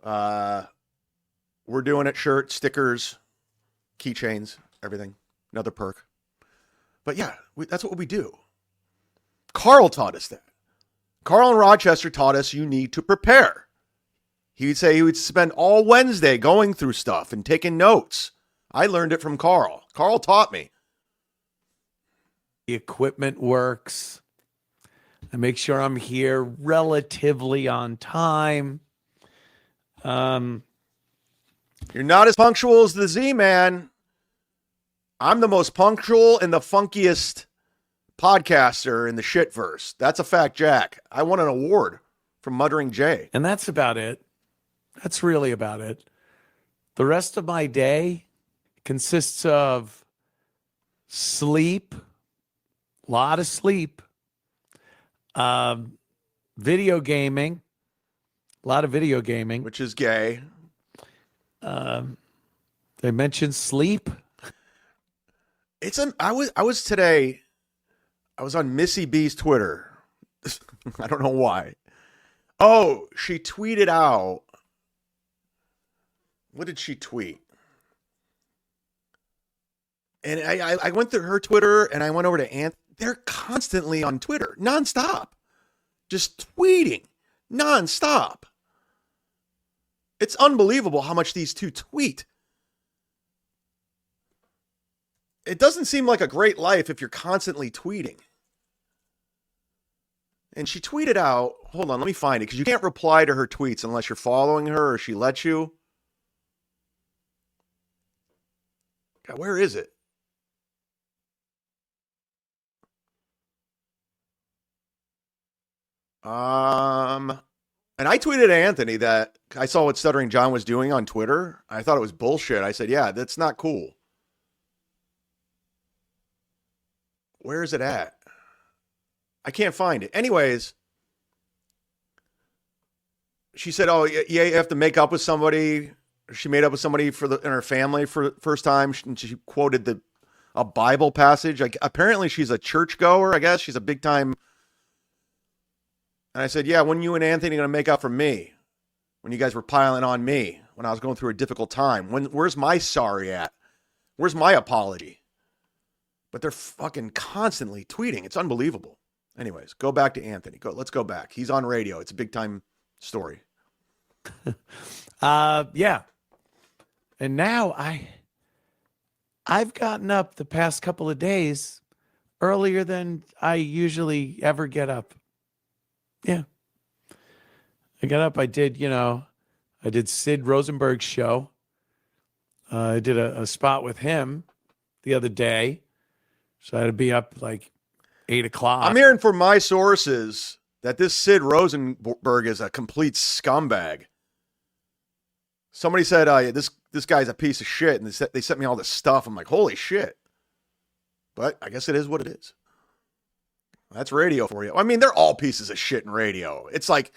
We're doing it. Shirts, stickers, keychains, everything. Another perk. But yeah, that's what we do. Carl taught us that. Carl in Rochester taught us you need to prepare. He would say he would spend all Wednesday going through stuff and taking notes. I learned it from Carl. Carl taught me. The equipment works. I make sure I'm here relatively on time. You're not as punctual as the Z-Man. I'm the most punctual and the funkiest podcaster in the shitverse. That's a fact, Jack. I won an award from Muttering Jay. And that's about it. That's really about it. The rest of my day consists of sleep, a lot of sleep, video gaming, a lot of video gaming. Which is gay. They mentioned sleep. I was today, I was on Missy B's Twitter. I don't know why. Oh, she tweeted out. What did she tweet? And I went through her Twitter and I went over to Ant. They're constantly on Twitter, nonstop. Just tweeting, nonstop. It's unbelievable how much these two tweet. It doesn't seem like a great life if you're constantly tweeting. And she tweeted out, hold on, let me find it, because you can't reply to her tweets unless you're following her or she lets you. God, where is it? And I tweeted at Anthony that I saw what Stuttering John was doing on Twitter. I thought it was bullshit. I said, yeah, that's not cool. Where is it at? I can't find it. Anyways, she said, oh, yeah, you have to make up with somebody. She made up with somebody in her family for the first time. She quoted a Bible passage. Apparently she's a churchgoer, I guess. She's a big time. And I said, yeah, when you and Anthony are going to make up for me? When you guys were piling on me when I was going through a difficult time? Where's my sorry at? Where's my apology? But they're fucking constantly tweeting. It's unbelievable. Anyways, go back to Anthony. Let's go back. He's on radio. It's a big time story. Yeah. And now I've gotten up the past couple of days earlier than I usually ever get up. Yeah. I got up. I did, I did Sid Rosenberg's show. I did a spot with him the other day. So I had to be up like 8 o'clock. I'm hearing from my sources that this Sid Rosenberg is a complete scumbag. Somebody said, this guy's a piece of shit, and they sent me all this stuff. I'm like, holy shit. But I guess it is what it is. That's radio for you. I mean, they're all pieces of shit in radio. It's like,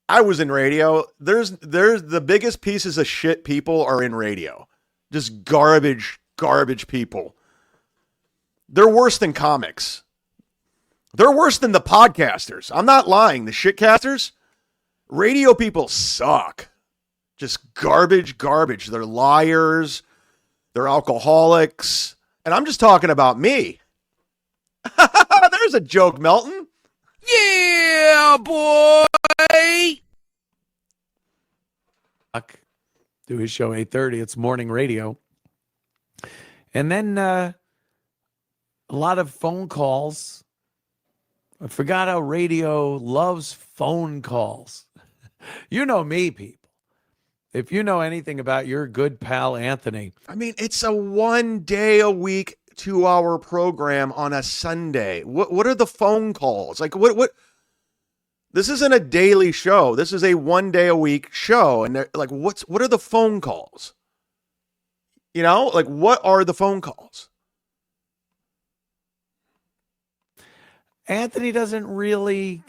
I was in radio. There's the biggest pieces of shit people are in radio. Just garbage people. They're worse than comics. They're worse than the podcasters. I'm not lying. The shitcasters, radio people suck. Just garbage. They're liars. They're alcoholics. And I'm just talking about me. There's a joke, Melton. Yeah, boy. Do his show 8:30. It's morning radio. And then a lot of phone calls. I forgot how radio loves phone calls. You know me, people. If you know anything about your good pal Anthony. I mean, it's a 1 day a week, 2-hour program on a Sunday. What are the phone calls? Like what? This isn't a daily show. This is a 1 day a week show. And they're like, what are the phone calls? You know, like what are the phone calls? Anthony doesn't really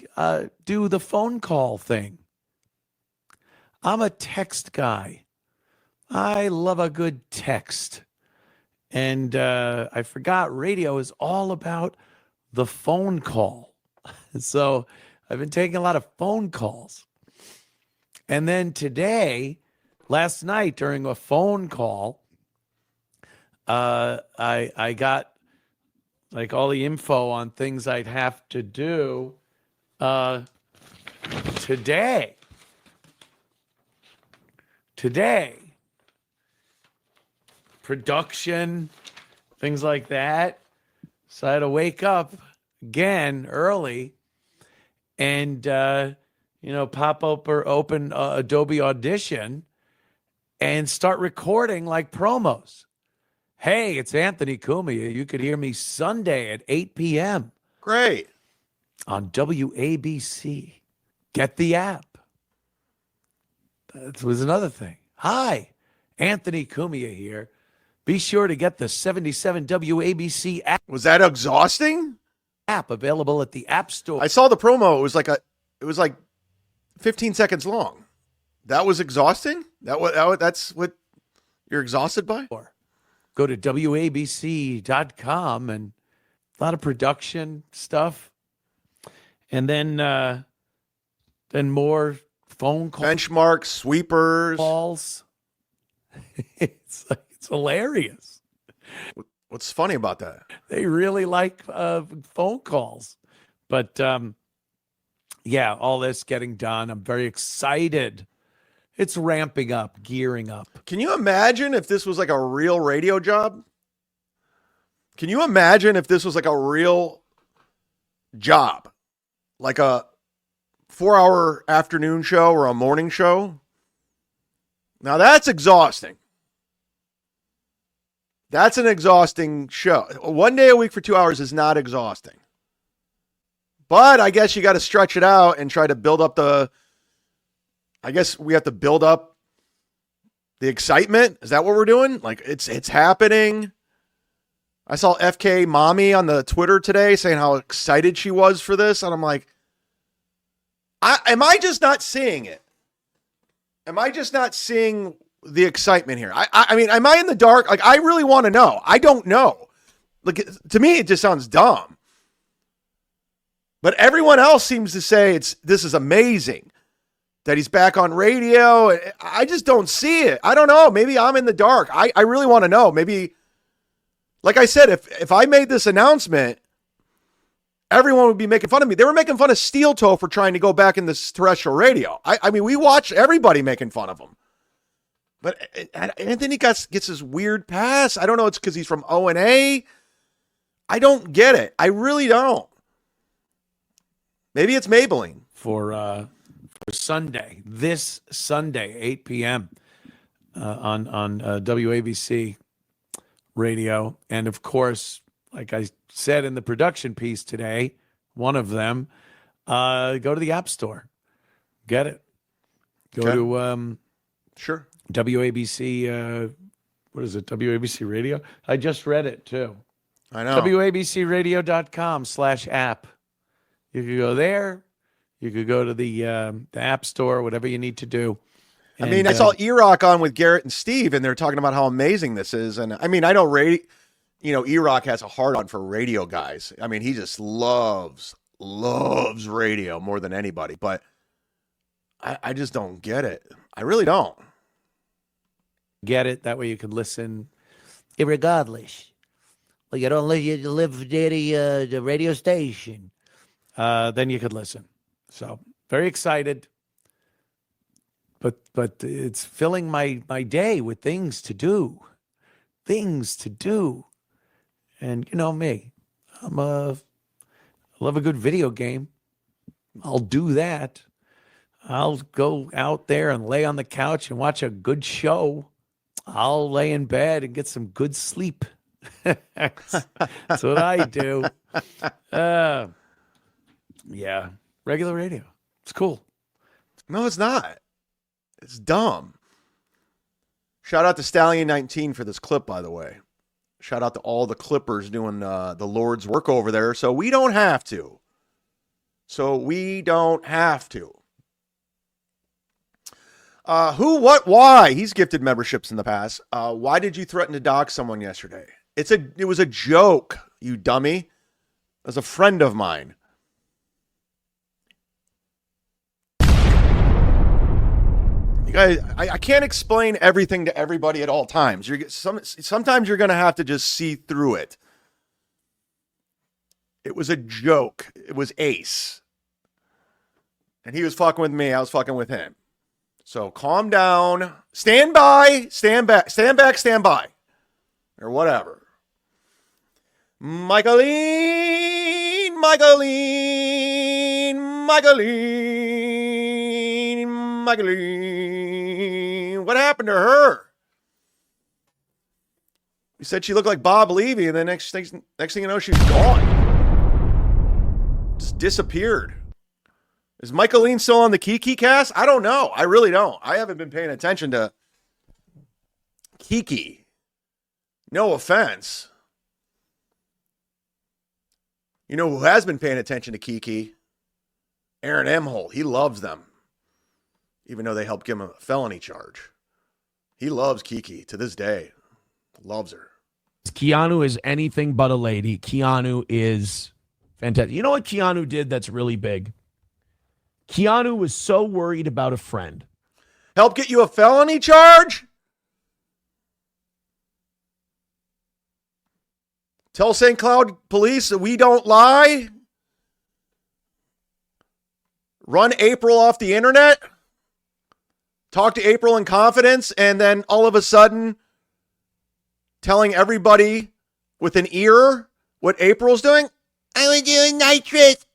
do the phone call thing. I'm a text guy. I love a good text. And I forgot radio is all about the phone call. So I've been taking a lot of phone calls. And then last night during a phone call, I got like all the info on things I'd have to do today. Production, things like that. So I had to wake up again early and, pop open Adobe Audition and start recording like promos. Hey, it's Anthony Cumia. You could hear me Sunday at 8 p.m. Great. On WABC. Get the app. That was another thing. Hi, Anthony Cumia here. Be sure to get the 77 WABC app. Was that exhausting? App available at the App Store. I saw the promo. It was like 15 seconds long. That was exhausting? That's what you're exhausted by? Go to WABC.com and a lot of production stuff. And then more phone calls. Benchmarks, sweepers. It's hilarious. What's funny about that? They really like phone calls. But, all this getting done. I'm very excited. It's ramping up, gearing up. Can you imagine if this was like a real radio job? Can you imagine if this was like a real job? Like a 4-hour afternoon show or a morning show? Now that's exhausting. That's an exhausting show. 1 day a week for 2 hours is not exhausting. But I guess you got to stretch it out and try to build up I guess we have to build up the excitement. Is that what we're doing? Like it's happening. I saw FK Mommy on the Twitter today saying how excited she was for this. And I'm like, am I just not seeing it? Am I just not seeing the excitement here? I mean, am I in the dark? Like, I really want to know. I don't know. Like, to me, it just sounds dumb. But everyone else seems to say this is amazing. That he's back on radio. I just don't see it. I don't know. Maybe I'm in the dark. I really want to know. Maybe, like I said, if I made this announcement, everyone would be making fun of me. They were making fun of Steel Toe for trying to go back in this terrestrial radio. I mean, we watch everybody making fun of him. But Anthony gets this weird pass. I don't know. It's because he's from O&A. I don't get it. I really don't. Maybe it's Maybelline. For Sunday, this Sunday, 8 p.m. On WABC radio. And of course, like I said in the production piece today, one of them, go to the App Store. Get it. Go to sure. WABC, what is it, WABC Radio? I just read it, too. I know. WABCRadio.com/app. You could go there. You could go to the App Store, whatever you need to do. I mean, I saw E-Rock on with Garrett and Steve, and they're talking about how amazing this is. And I mean, I know E-Rock has a hard-on for radio guys. I mean, he just loves radio more than anybody. But I just don't get it. I really don't. Get it? That way you can listen. Irregardless. Well, you don't live near the radio station. Then you could listen. So very excited. But it's filling my day with things to do. And you know me. I love a good video game. I'll do that. I'll go out there and lay on the couch and watch a good show. I'll lay in bed and get some good sleep. That's what I do. Yeah. Regular radio. It's cool. No, it's not. It's dumb. Shout out to Stallion19 for this clip, by the way. Shout out to all the Clippers doing the Lord's work over there, so we don't have to. Who, what, why? He's gifted memberships in the past. Why did you threaten to dox someone yesterday? It was a joke, you dummy. It was a friend of mine. You guys, I can't explain everything to everybody at all times. Sometimes you're going to have to just see through it. It was a joke. It was Ace. And he was fucking with me. I was fucking with him. So calm down. Stand by. Stand back. Stand back. Stand by. Or whatever. Michaeline. What happened to her? You said she looked like Bob Levy, and the next thing you know, she's gone. Just disappeared. Is Michaeline still on the Kiki cast? I don't know. I really don't. I haven't been paying attention to Kiki. No offense. You know who has been paying attention to Kiki? Aaron Emholt. He loves them. Even though they helped give him a felony charge. He loves Kiki to this day. Loves her. Keanu is anything but a lady. Keanu is fantastic. You know what Keanu did that's really big? Keanu was so worried about a friend. Help get you a felony charge? Tell St. Cloud police that we don't lie? Run April off the internet? Talk to April in confidence, and then all of a sudden telling everybody with an ear what April's doing? I was doing nitrous.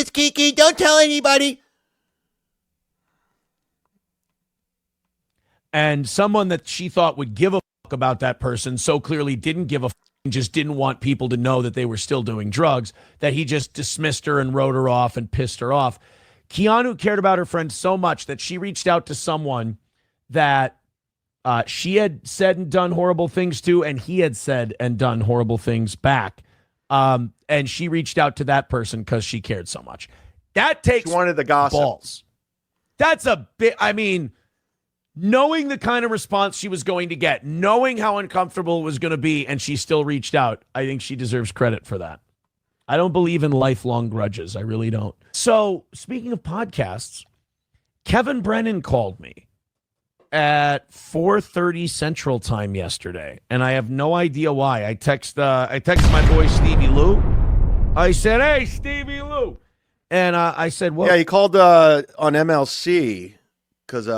Kiki. Don't tell anybody. And someone that she thought would give a fuck about that person so clearly didn't give a fuck and just didn't want people to know that they were still doing drugs, that he just dismissed her and wrote her off and pissed her off. Keanu cared about her friend so much that she reached out to someone that she had said and done horrible things to, and he had said and done horrible things back. And she reached out to that person because she cared so much. That takes she wanted the gossip. Balls. That's a bit, I mean, knowing the kind of response she was going to get, knowing how uncomfortable it was going to be, and she still reached out, I think she deserves credit for that. I don't believe in lifelong grudges. I really don't. So, speaking of podcasts, Kevin Brennan called me at 4:30 Central Time yesterday, and I have no idea why. I text my boy Stevie Lou. I said, "Hey, Stevie Lou," and I said, "Well, yeah." He called on MLC because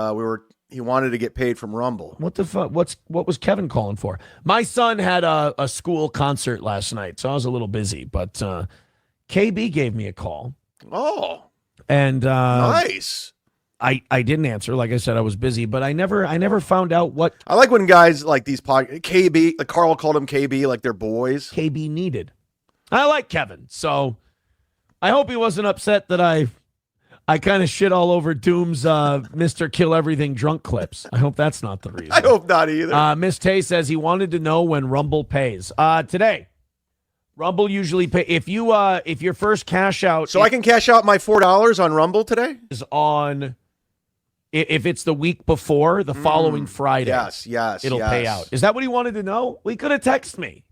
he wanted to get paid from Rumble. What the fuck? What was Kevin calling for? My son had a school concert last night, so I was a little busy. But KB gave me a call. Oh, And Nice. I didn't answer. Like I said, I was busy, but I never found out what I like when guys like these KB, like Carl called them KB, like they're boys. KB needed. I like Kevin, so I hope he wasn't upset that I kind of shit all over Doom's Mr. Kill Everything drunk clips. I hope that's not the reason. I hope not either. Miss Tay says he wanted to know when Rumble pays. Today. Rumble usually pay if your first cash out. So I can cash out my $4 on Rumble today? Is on if it's the week before, the following Friday. Yes. It'll pay out. Is that what he wanted to know? Well, he could have texted me.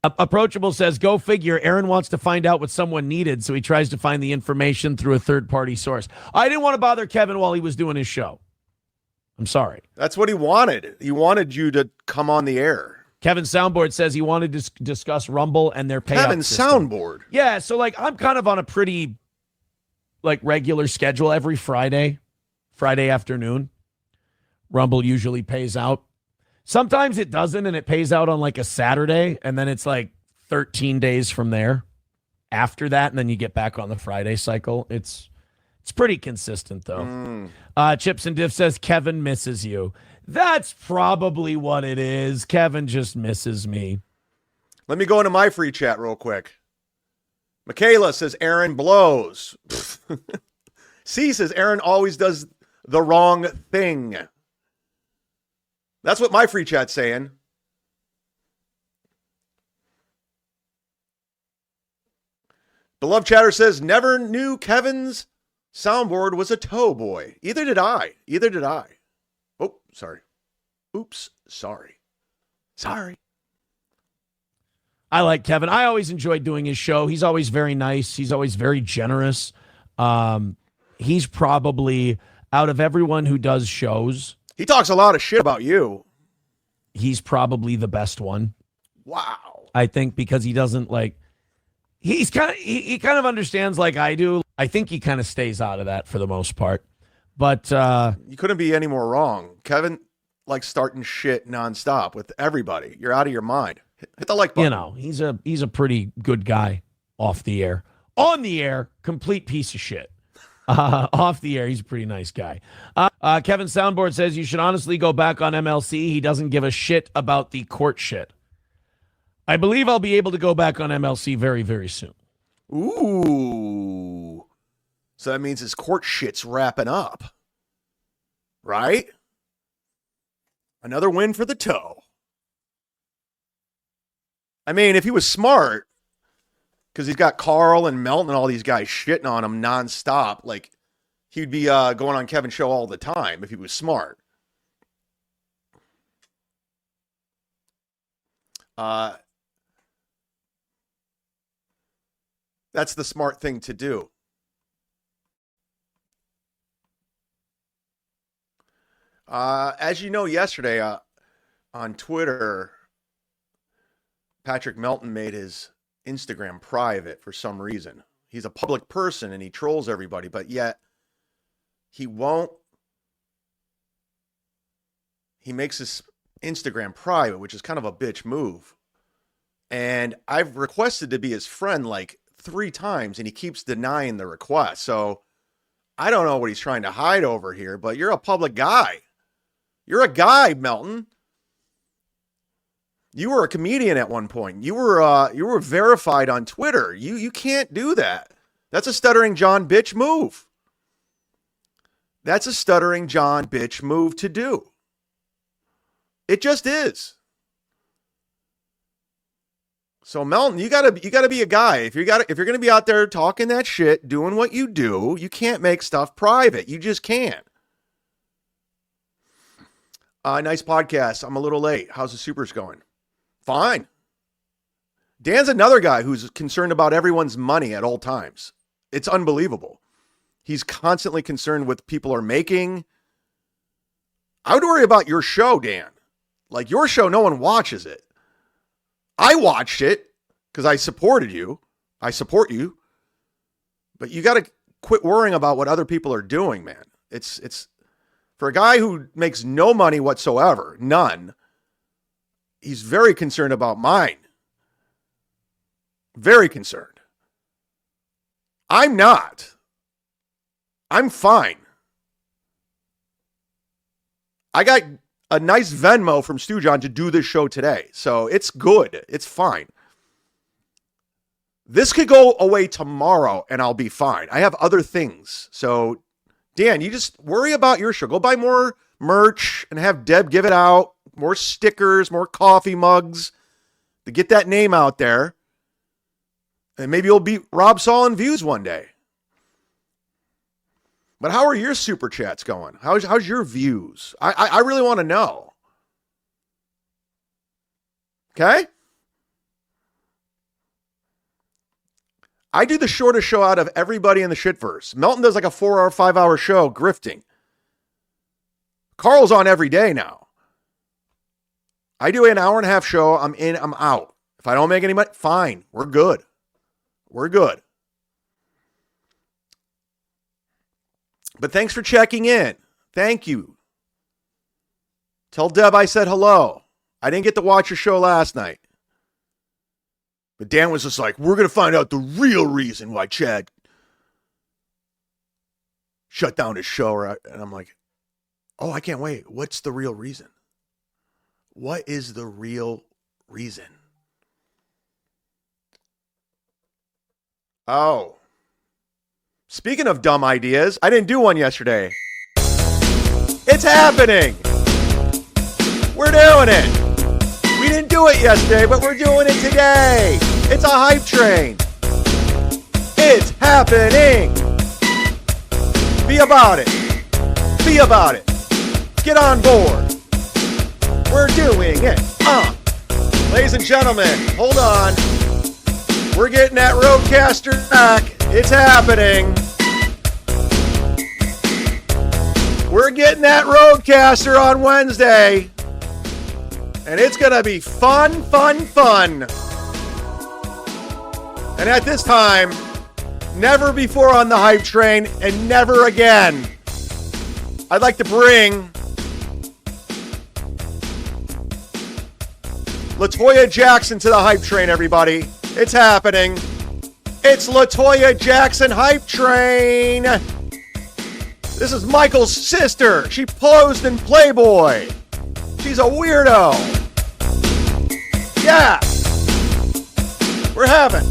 Approachable says, go figure. Aaron wants to find out what someone needed, so he tries to find the information through a third-party source. I didn't want to bother Kevin while he was doing his show. I'm sorry. That's what he wanted. He wanted you to come on the air. Kevin Soundboard says he wanted to discuss Rumble and their payout Kevin system. Soundboard? Yeah, so like I'm kind of on a pretty like regular schedule every Friday afternoon. Rumble usually pays out. Sometimes it doesn't, and it pays out on like a Saturday, and then it's like 13 days from there after that, and then you get back on the Friday cycle. It's pretty consistent, though. Chips and Diff says, Kevin misses you. That's probably what it is. Kevin just misses me. Let me go into my free chat real quick. Michaela says, Aaron blows. C says, Aaron always does the wrong thing. That's what my free chat's saying. Beloved Chatter says, never knew Kevin's soundboard was a tow boy. Either did I. Oh, sorry. Oops, sorry. I like Kevin. I always enjoyed doing his show. He's always very nice. He's always very generous. He's probably, out of everyone who does shows, he talks a lot of shit about you. He's probably the best one. Wow. I think because he doesn't like, he kind of understands like I do. I think he kind of stays out of that for the most part. But you couldn't be any more wrong. Kevin likes starting shit nonstop with everybody. You're out of your mind. Hit the like button. You know, he's a pretty good guy off the air. On the air, complete piece of shit. Off the air, he's a pretty nice guy. Kevin Soundboard says you should honestly go back on MLC. He doesn't give a shit about the court shit. I believe I'll be able to go back on MLC very, very soon. Ooh. So that means his court shit's wrapping up. Right? Another win for the toe. I mean, if he was smart, because he's got Carl and Melton and all these guys shitting on him nonstop, like he'd be going on Kevin's show all the time if he was smart. That's the smart thing to do. As you know, yesterday on Twitter, Patrick Melton made his Instagram private for some reason. He's a public person and he trolls everybody, but yet he makes his Instagram private, which is kind of a bitch move. And I've requested to be his friend like 3 times and he keeps denying the request. So I don't know what he's trying to hide over here, but you're a public guy. You're a guy, Melton. You were a comedian at one point. You were verified on Twitter. You can't do that. That's a Stuttering John bitch move. That's a Stuttering John bitch move to do. It just is. So Melton, you gotta be a guy. If you're gonna be out there talking that shit, doing what you do, you can't make stuff private. You just can't. Nice podcast. I'm a little late. How's the Supers going? Fine. Dan's another guy who's concerned about everyone's money at all times. It's unbelievable. He's constantly concerned with people are making. I would worry about your show, Dan. Like your show, no one watches it. I watched it because I supported you. I support you. But you got to quit worrying about what other people are doing, man. It's for a guy who makes no money whatsoever, none. He's very concerned about mine. Very concerned. I'm not. I'm fine. I got a nice Venmo from Stu John to do this show today. So it's good. It's fine. This could go away tomorrow and I'll be fine. I have other things. So, Dan, you just worry about your show. Go buy more merch and have Deb give it out. More stickers, more coffee mugs to get that name out there. And maybe you'll beat Rob Saul in views one day. But how are your super chats going? How's your views? I really want to know. Okay? I do the shortest show out of everybody in the shitverse. Melton does like a 4 or 5 hour show grifting. Carl's on every day now. I do an hour and a half show. I'm in, I'm out. If I don't make any money, fine. We're good. We're good. But thanks for checking in. Thank you. Tell Deb I said hello. I didn't get to watch your show last night. But Dan was just like, we're going to find out the real reason why Chad shut down his show. And I'm like, oh, I can't wait. What's the real reason? What is the real reason? Oh. Speaking of dumb ideas, I didn't do one yesterday. It's happening. We're doing it. We didn't do it yesterday, but we're doing it today. It's a hype train. It's happening. Be about it. Be about it. Get on board. We're doing it. Ladies and gentlemen, hold on. We're getting that Roadcaster back. It's happening. We're getting that Roadcaster on Wednesday. And it's going to be fun, fun, fun. And at this time, never before on the hype train and never again, I'd like to bring LaToya Jackson to the hype train, everybody. It's happening. It's LaToya Jackson Hype Train. This is Michael's sister. She posed in Playboy. She's a weirdo. Yeah. We're having.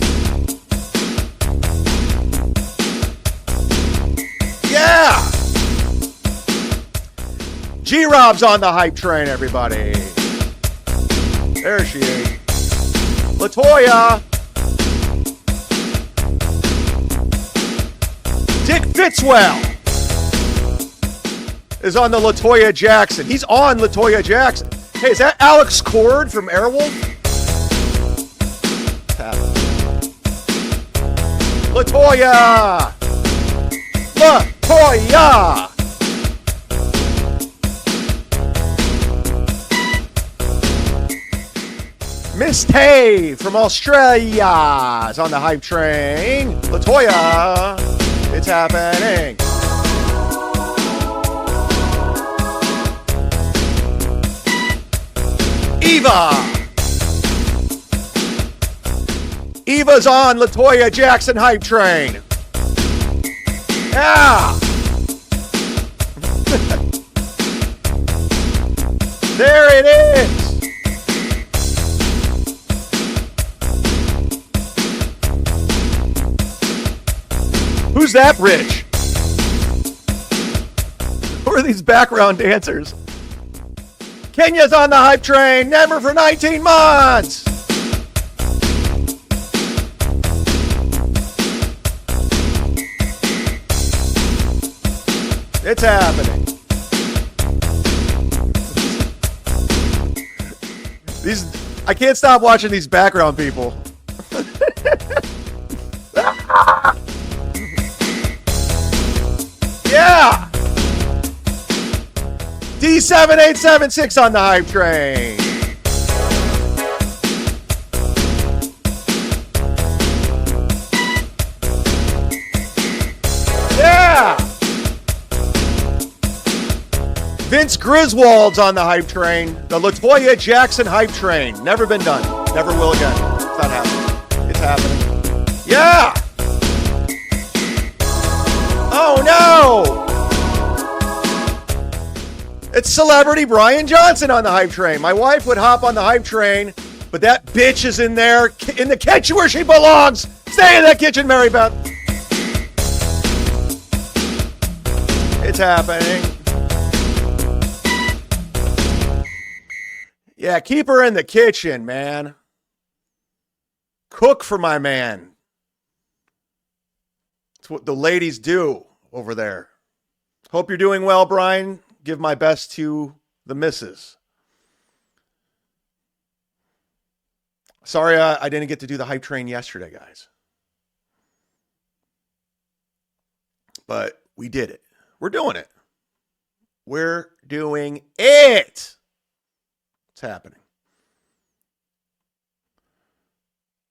Yeah. G-Rob's on the hype train, everybody. There she is. LaToya. Dick Fitzwell is on the LaToya Jackson. He's on LaToya Jackson. Hey, is that Alex Cord from Airwolf? LaToya! LaToya! Miss Tay from Australia is on the hype train. LaToya, it's happening. Eva. Eva's on LaToya Jackson hype train. Yeah. There it is. Who's that rich? Who are these background dancers? Kenya's on the hype train, never for 19 months. It's happening. I can't stop watching these background people. Yeah! D7876 on the hype train. Yeah! Vince Griswold's on the hype train. The LaToya Jackson hype train. Never been done. Never will again. It's not happening. It's happening. Yeah! Oh no! It's celebrity Brian Johnson on the hype train. My wife would hop on the hype train, but that bitch is in there in the kitchen where she belongs. Stay in that kitchen, Mary Beth. It's happening. Yeah, keep her in the kitchen, man. Cook for my man. That's what the ladies do over there. Hope you're doing well, Brian. Give my best to the missus. Sorry I didn't get to do the hype train yesterday, guys. But we did it. We're doing it. We're doing it. It's happening.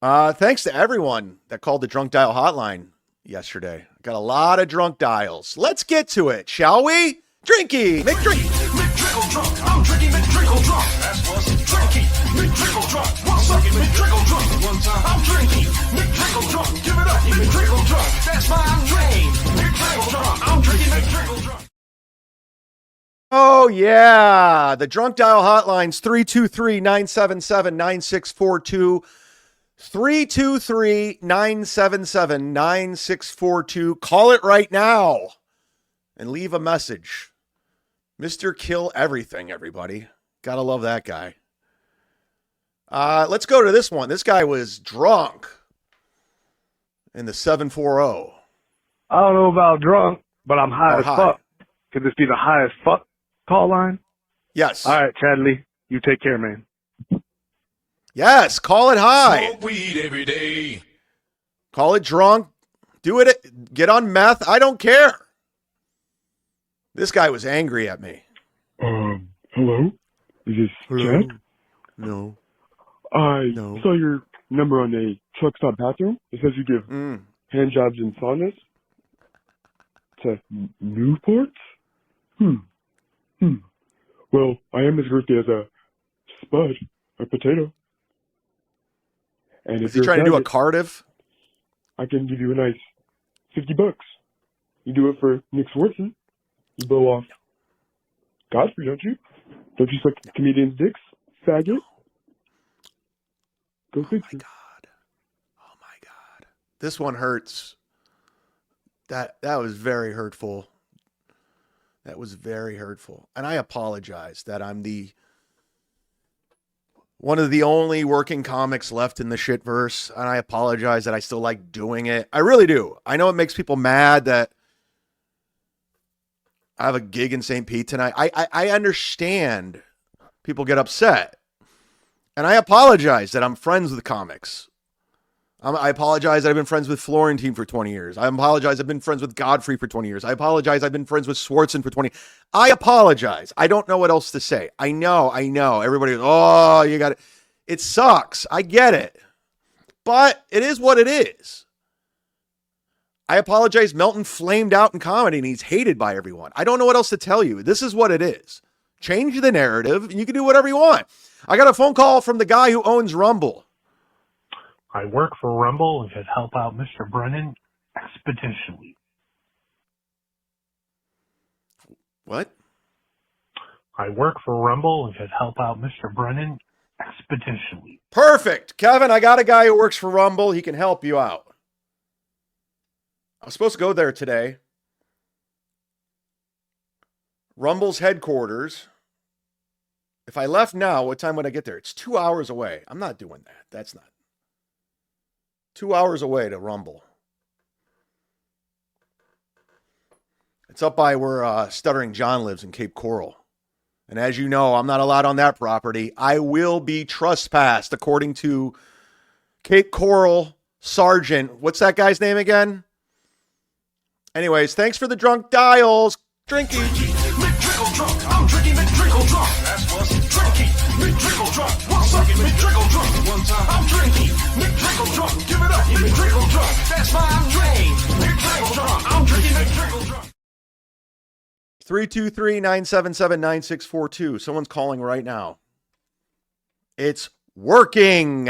Thanks to everyone that called the drunk dial hotline yesterday. Got a lot of drunk dials. Let's get to it, shall we? Drinky, McDrink. McDrinkle drunk, I'm drinking McDrinkle drunk. That's what's drinky. McDrinkle drunk, one second, McDrinkle drunk. One time, I'm drinking McDrinkle drunk. Give it up, McDrinkle drunk. That's my name. McDrinkle drunk, I'm drinking McDrinkle drunk. Oh, yeah. The drunk dial hotline's 323-977-9642. 323-977-9642. Call it right now and leave a message. Mr. Kill Everything, everybody. Gotta love that guy. Let's go to this one. This guy was drunk in the 740. I don't know about drunk, but I'm high as high. fuck. Could this be the highest fuck call line? Yes. All right, Chadley. You take care, man. Yes, call it high. Smoke weed every day. Call it drunk. Do it. Get on meth. I don't care. This guy was angry at me. Hello? Is this Chad? No. I saw your number on a truck stop bathroom. It says you give hand jobs and saunas to Newports? Well, I am as girthy as a spud, a potato. And Is he trying to do a Cardiff? I can give you a nice $50. You do it for Nick Swartzen. You blow off Godfrey, don't you? Don't you suck comedians' dicks, faggot? Go fix it. Oh my God. This one hurts. That was very hurtful. That was very hurtful. And I apologize that I'm one of the only working comics left in the shitverse. And I apologize that I still like doing it. I really do. I know it makes people mad that I have a gig in St. Pete tonight. I understand people get upset. And I apologize that I'm friends with comics. I apologize that I've been friends with Florentine for 20 years. I apologize I've been friends with Godfrey for 20 years. I apologize I've been friends with Swartzen for 20. I apologize. I don't know what else to say. I know. Everybody goes, oh, you got it. It sucks. I get it. But it is what it is. I apologize. Melton flamed out in comedy and he's hated by everyone. I don't know what else to tell you. This is what it is. Change the narrative and you can do whatever you want. I got a phone call from the guy who owns Rumble. I work for Rumble and could help out Mr. Brennan expeditiously. What? I work for Rumble and could help out Mr. Brennan expeditiously. Perfect. Kevin, I got a guy who works for Rumble. He can help you out. I was supposed to go there today. Rumble's headquarters. If I left now, what time would I get there? It's 2 hours away. I'm not doing that. That's not. 2 hours away to Rumble. It's up by where Stuttering John lives in Cape Coral. And as you know, I'm not allowed on that property. I will be trespassed according to Cape Coral Sergeant. What's that guy's name again? Anyways, thanks for the drunk dials. Drinky. McDrinkle drunk, I'm drinking McDrinkle drunk. That's what's drinky. McDrinkle drunk, one second, McDrinkle drunk. One time, I'm drinking McDrinkle drunk. Give it up, McDrinkle drunk. That's my name. McDrinkle drunk, I'm drinking McDrinkle drunk. 323-977-9642. Someone's calling right now. It's working.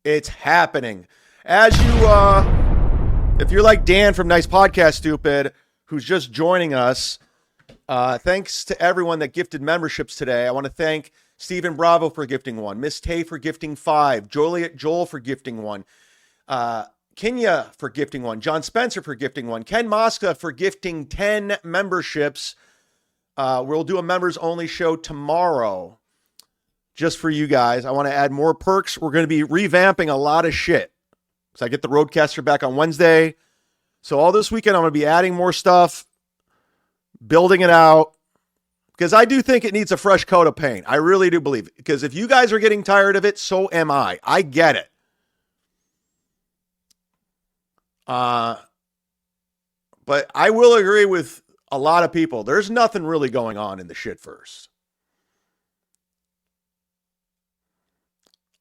It's happening. As you, if you're like Dan from Nice Podcast Stupid, who's just joining us, Thanks to everyone that gifted memberships today. I want to thank Stephen Bravo for gifting one, Miss Tay for gifting 5, Joliet Joel for gifting one, Kenya for gifting one, John Spencer for gifting one, Ken Mosca for gifting 10 memberships. We'll do a members only show tomorrow just for you guys. I want to add more perks. We're going to be revamping a lot of shit. So I get the Roadcaster back on Wednesday. So all this weekend, I'm going to be adding more stuff, building it out, because I do think it needs a fresh coat of paint. I really do believe it. Because if you guys are getting tired of it, so am I. I get it. But I will agree with a lot of people. There's nothing really going on in the shit first.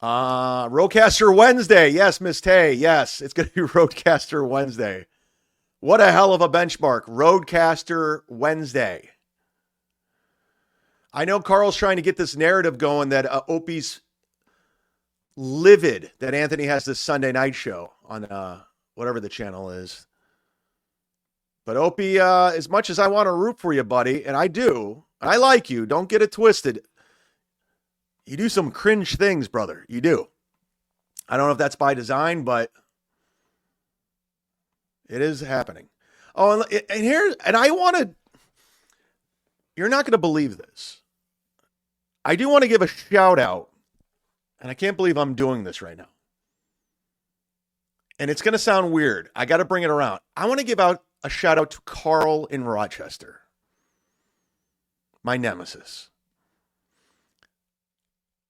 Roadcaster Wednesday. Yes, Miss Tay. Yes, it's going to be Roadcaster Wednesday. What a hell of a benchmark. Roadcaster Wednesday. I know Carl's trying to get this narrative going that Opie's livid that Anthony has this Sunday night show on whatever the channel is. But Opie, as much as I want to root for you, buddy, and I do, I like you, don't get it twisted. You do some cringe things, brother. You do. I don't know if that's by design, but it is happening. Oh, and I want to, you're not going to believe this. I do want to give a shout out, and I can't believe I'm doing this right now. And it's going to sound weird. I got to bring it around. I want to give out a shout out to Carl in Rochester, my nemesis.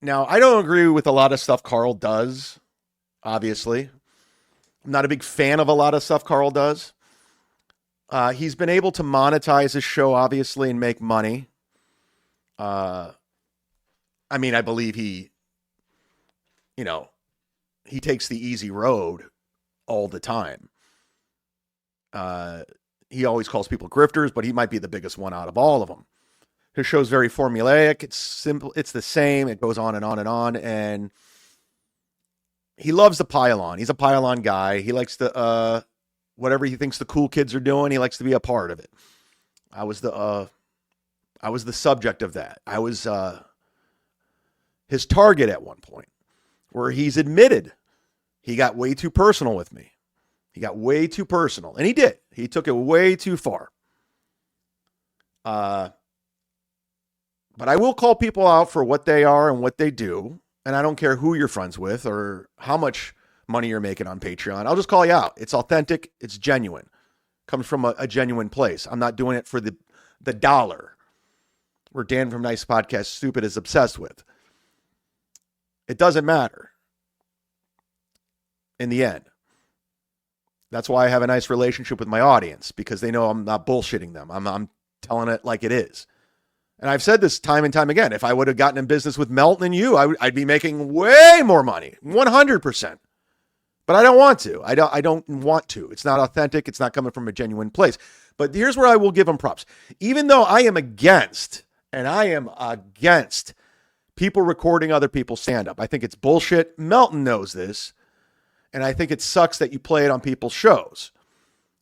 Now, I don't agree with a lot of stuff Carl does, obviously. I'm not a big fan of a lot of stuff Carl does. He's been able to monetize his show, obviously, and make money. I mean, I believe he takes the easy road all the time. He always calls people grifters, but he might be the biggest one out of all of them. His show's very formulaic. It's simple. It's the same. It goes on and on and on. And he loves the pile-on. He's a pile-on guy. He likes to, whatever he thinks the cool kids are doing, he likes to be a part of it. I was the subject of that. I was his target at one point, where he's admitted he got way too personal with me. He got way too personal. And he did. He took it way too far. But I will call people out for what they are and what they do. And I don't care who you're friends with or how much money you're making on Patreon. I'll just call you out. It's authentic. It's genuine. Comes from a genuine place. I'm not doing it for the dollar, where Dan from Nice Podcast Stupid is obsessed with. It doesn't matter in the end. That's why I have a nice relationship with my audience, because they know I'm not bullshitting them. I'm telling it like it is. And I've said this time and time again. If I would have gotten in business with Melton and you, I'd be making way more money, 100%. But I don't want to. I don't want to. It's not authentic. It's not coming from a genuine place. But here's where I will give them props. Even though I am against people recording other people's stand-up. I think it's bullshit. Melton knows this. And I think it sucks that you play it on people's shows.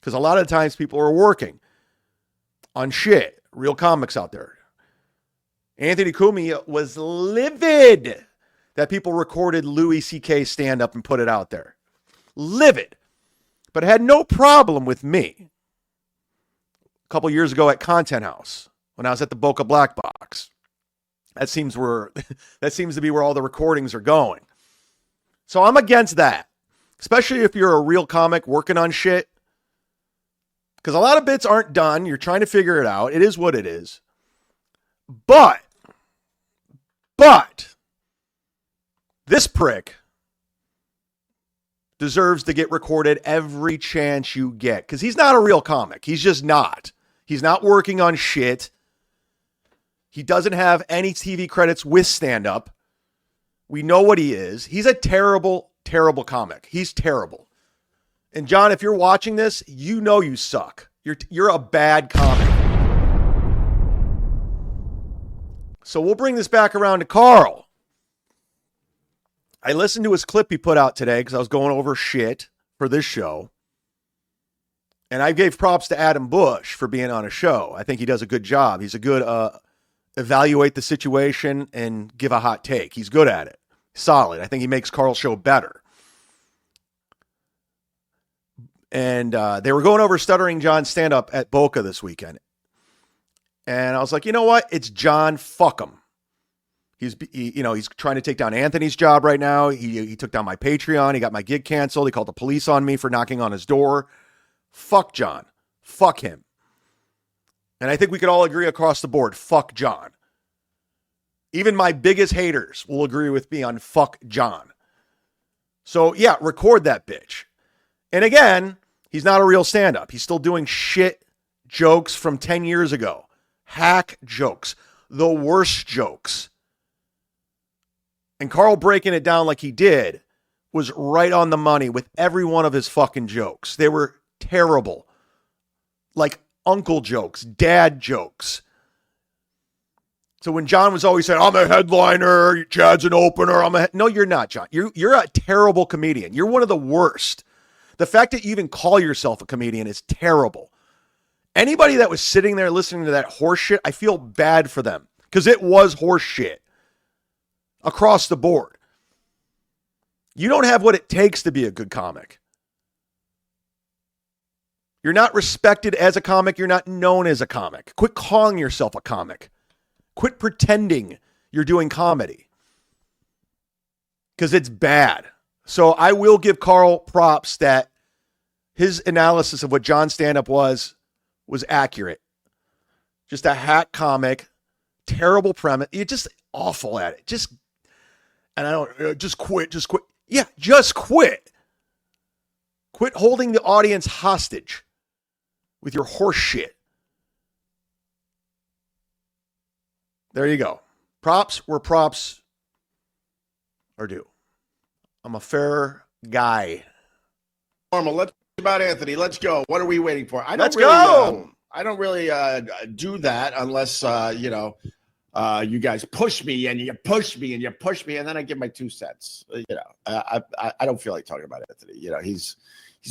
Because a lot of times people are working on shit. Real comics out there. Anthony Cumia was livid that people recorded Louis C.K. stand-up and put it out there. Livid. But had no problem with me. A couple years ago at Content House, when I was at the Boca Black Box. That seems to be where all the recordings are going. So I'm against that. Especially if you're a real comic working on shit. Because a lot of bits aren't done. You're trying to figure it out. It is what it is. But this prick deserves to get recorded every chance you get. Because he's not a real comic. He's just not. He's not working on shit. He doesn't have any TV credits with stand-up. We know what he is. He's a terrible, terrible comic. He's terrible. And John, if you're watching this, you know you suck. You're a bad comic. So we'll bring this back around to Carl. I listened to his clip he put out today because I was going over shit for this show. And I gave props to Adam Bush for being on a show. I think he does a good job. He's a good evaluate the situation and give a hot take. He's good at it. Solid. I think he makes Carl's show better. And they were going over Stuttering John stand-up at Boca this weekend. And I was like, you know what? It's John. Fuck him. He's trying to take down Anthony's job right now. He took down my Patreon. He got my gig canceled. He called the police on me for knocking on his door. Fuck John. Fuck him. And I think we could all agree across the board. Fuck John. Even my biggest haters will agree with me on fuck John. So yeah, record that bitch. And again, he's not a real stand-up. He's still doing shit jokes from 10 years ago. Hack jokes. The worst jokes. And Carl breaking it down like he did was right on the money with every one of his fucking jokes. They were terrible. Like uncle jokes, dad jokes. So when John was always saying, I'm a headliner, Chad's an opener, no, you're not, John. You're a terrible comedian. You're one of the worst. The fact that you even call yourself a comedian is terrible. Anybody that was sitting there listening to that horse shit, I feel bad for them because it was horse shit across the board. You don't have what it takes to be a good comic. You're not respected as a comic. You're not known as a comic. Quit calling yourself a comic. Quit pretending you're doing comedy because it's bad. So I will give Carl props that his analysis of what John's stand-up was accurate. Just a hack comic, terrible premise. You're just awful at it. Just quit. Yeah, just quit. Quit holding the audience hostage with your horse shit. There you go. Props where props are due. I'm a fair guy. Normal. Let's talk about Anthony. Let's go. What are we waiting for? I don't really do that unless you guys push me and you push me and you push me, and then I give my 2 cents. I don't feel like talking about Anthony. He's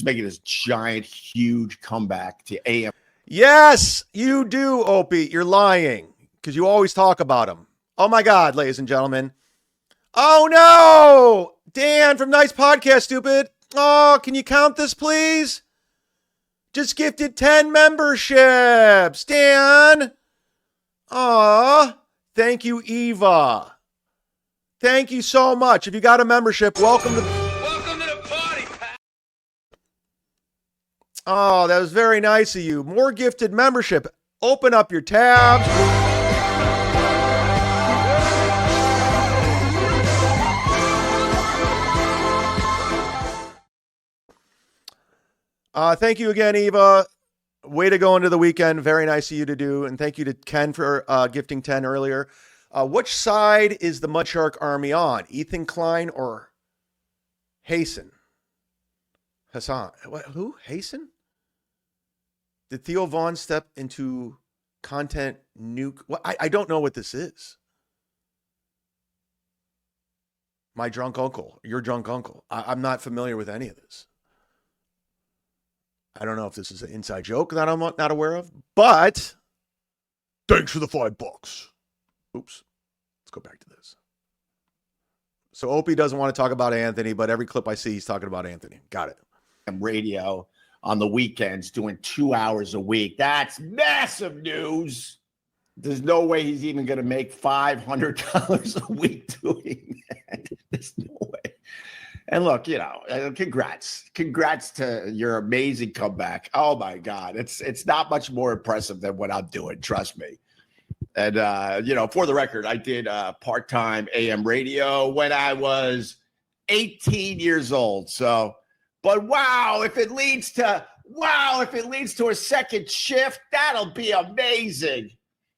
making this giant, huge comeback to AM. Yes, you do, Opie. You're lying because you always talk about him. Oh my God, ladies and gentlemen. Oh no, Dan from Nice Podcast, stupid. Oh, can you count this, please? Just gifted 10 memberships, Dan. Aw, thank you, Eva. Thank you so much. If you got a membership, welcome to the party, Pat. Oh, that was very nice of you. More gifted membership. Open up your tabs. Thank you again, Eva. Way to go into the weekend. Very nice of you to do. And thank you to Ken for gifting 10 earlier. Which side is the Mudshark Army on? Ethan Klein or Hassan? Who? Hassan? Did Theo Vaughn step into content nuke? Well, I don't know what this is. My drunk uncle. Your drunk uncle. I'm not familiar with any of this. I don't know if this is an inside joke that I'm not aware of, but thanks for the $5. Oops. Let's go back to this. So Opie doesn't want to talk about Anthony, but every clip I see, he's talking about Anthony. Got it. Radio on the weekends doing 2 hours a week. That's massive news. There's no way he's even going to make $500 a week doing that. There's no way. And look, congrats to your amazing comeback. Oh my God. It's not much more impressive than what I'm doing. Trust me. And, for the record, I did part-time AM radio when I was 18 years old. So, but wow, if it leads to a second shift, that'll be amazing.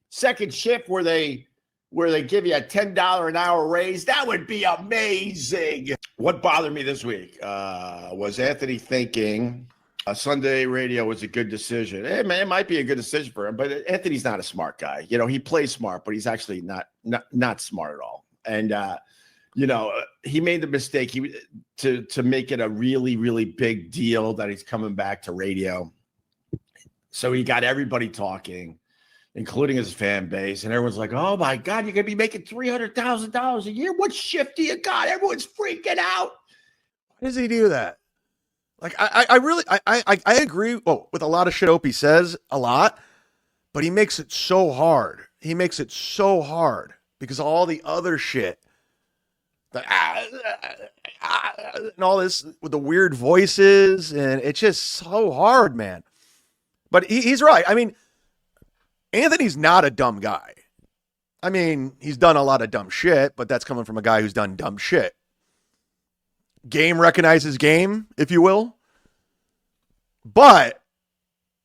Second shift where they give you a $10 an hour raise, that would be amazing. What bothered me this week was Anthony thinking Sunday radio was a good decision. It might be a good decision for him, but Anthony's not a smart guy. He plays smart, but he's actually not smart at all. And he made the mistake to make it a really, really big deal that he's coming back to radio. So he got everybody talking, including his fan base. And everyone's like, oh, my God, you're going to be making $300,000 a year. What shift do you got? Everyone's freaking out. Why does he do that? Like, I really agree with a lot of shit Opie says a lot, but he makes it so hard. He makes it so hard because of all the other shit. And all this with the weird voices, and it's just so hard, man. But he's right. I mean, Anthony's not a dumb guy. I mean, he's done a lot of dumb shit, but that's coming from a guy who's done dumb shit. Game recognizes game, if you will. But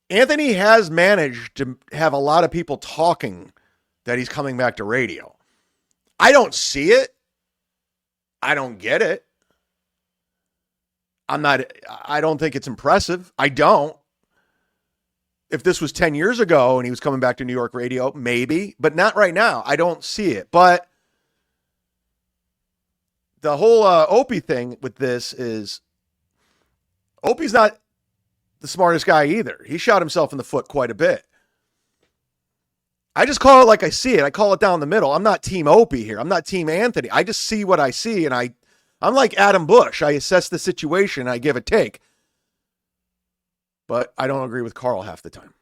Anthony has managed to have a lot of people talking that he's coming back to radio. I don't see it. I don't get it. I don't think it's impressive. I don't. If this was 10 years ago and he was coming back to New York radio, maybe, but not right now. I don't see it. But the whole Opie thing with this is Opie's not the smartest guy either. He shot himself in the foot quite a bit. I just call it like I see it. I call it down the middle. I'm not team Opie here. I'm not team Anthony. I just see what I see, and I'm like Adam Bush. I assess the situation, and I give a take. But I don't agree with Carl half the time.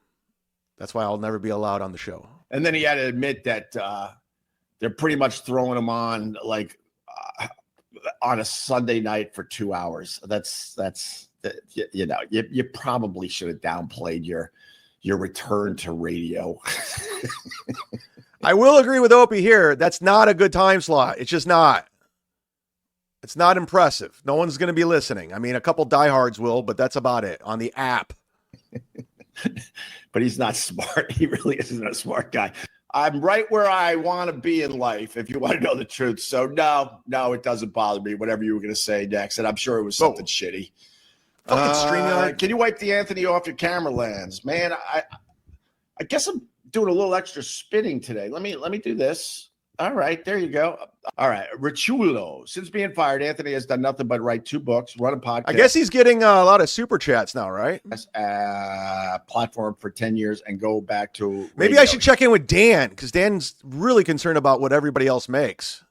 That's why I'll never be allowed on the show. And then he had to admit that they're pretty much throwing him on like on a Sunday night for 2 hours. You probably should have downplayed your return to radio. I will agree with Opie here. That's not a good time slot. It's just not. It's not impressive. No one's going to be listening. I mean, a couple diehards will, but that's about it on the app. But he's not smart. He really isn't a smart guy. I'm right where I want to be in life, if you want to know the truth. So no, it doesn't bother me, whatever you were going to say next. And I'm sure it was something shitty. Fucking StreamYard. Can you wipe the Anthony off your camera lens? Man, I guess I'm doing a little extra spinning today. Let me do this. All right, there you go. All right, Richulo. Since being fired, Anthony has done nothing but write 2 books, run a podcast. I guess he's getting a lot of super chats now, right? Platform for 10 years and go back to Maybe radio. I should check in with Dan because Dan's really concerned about what everybody else makes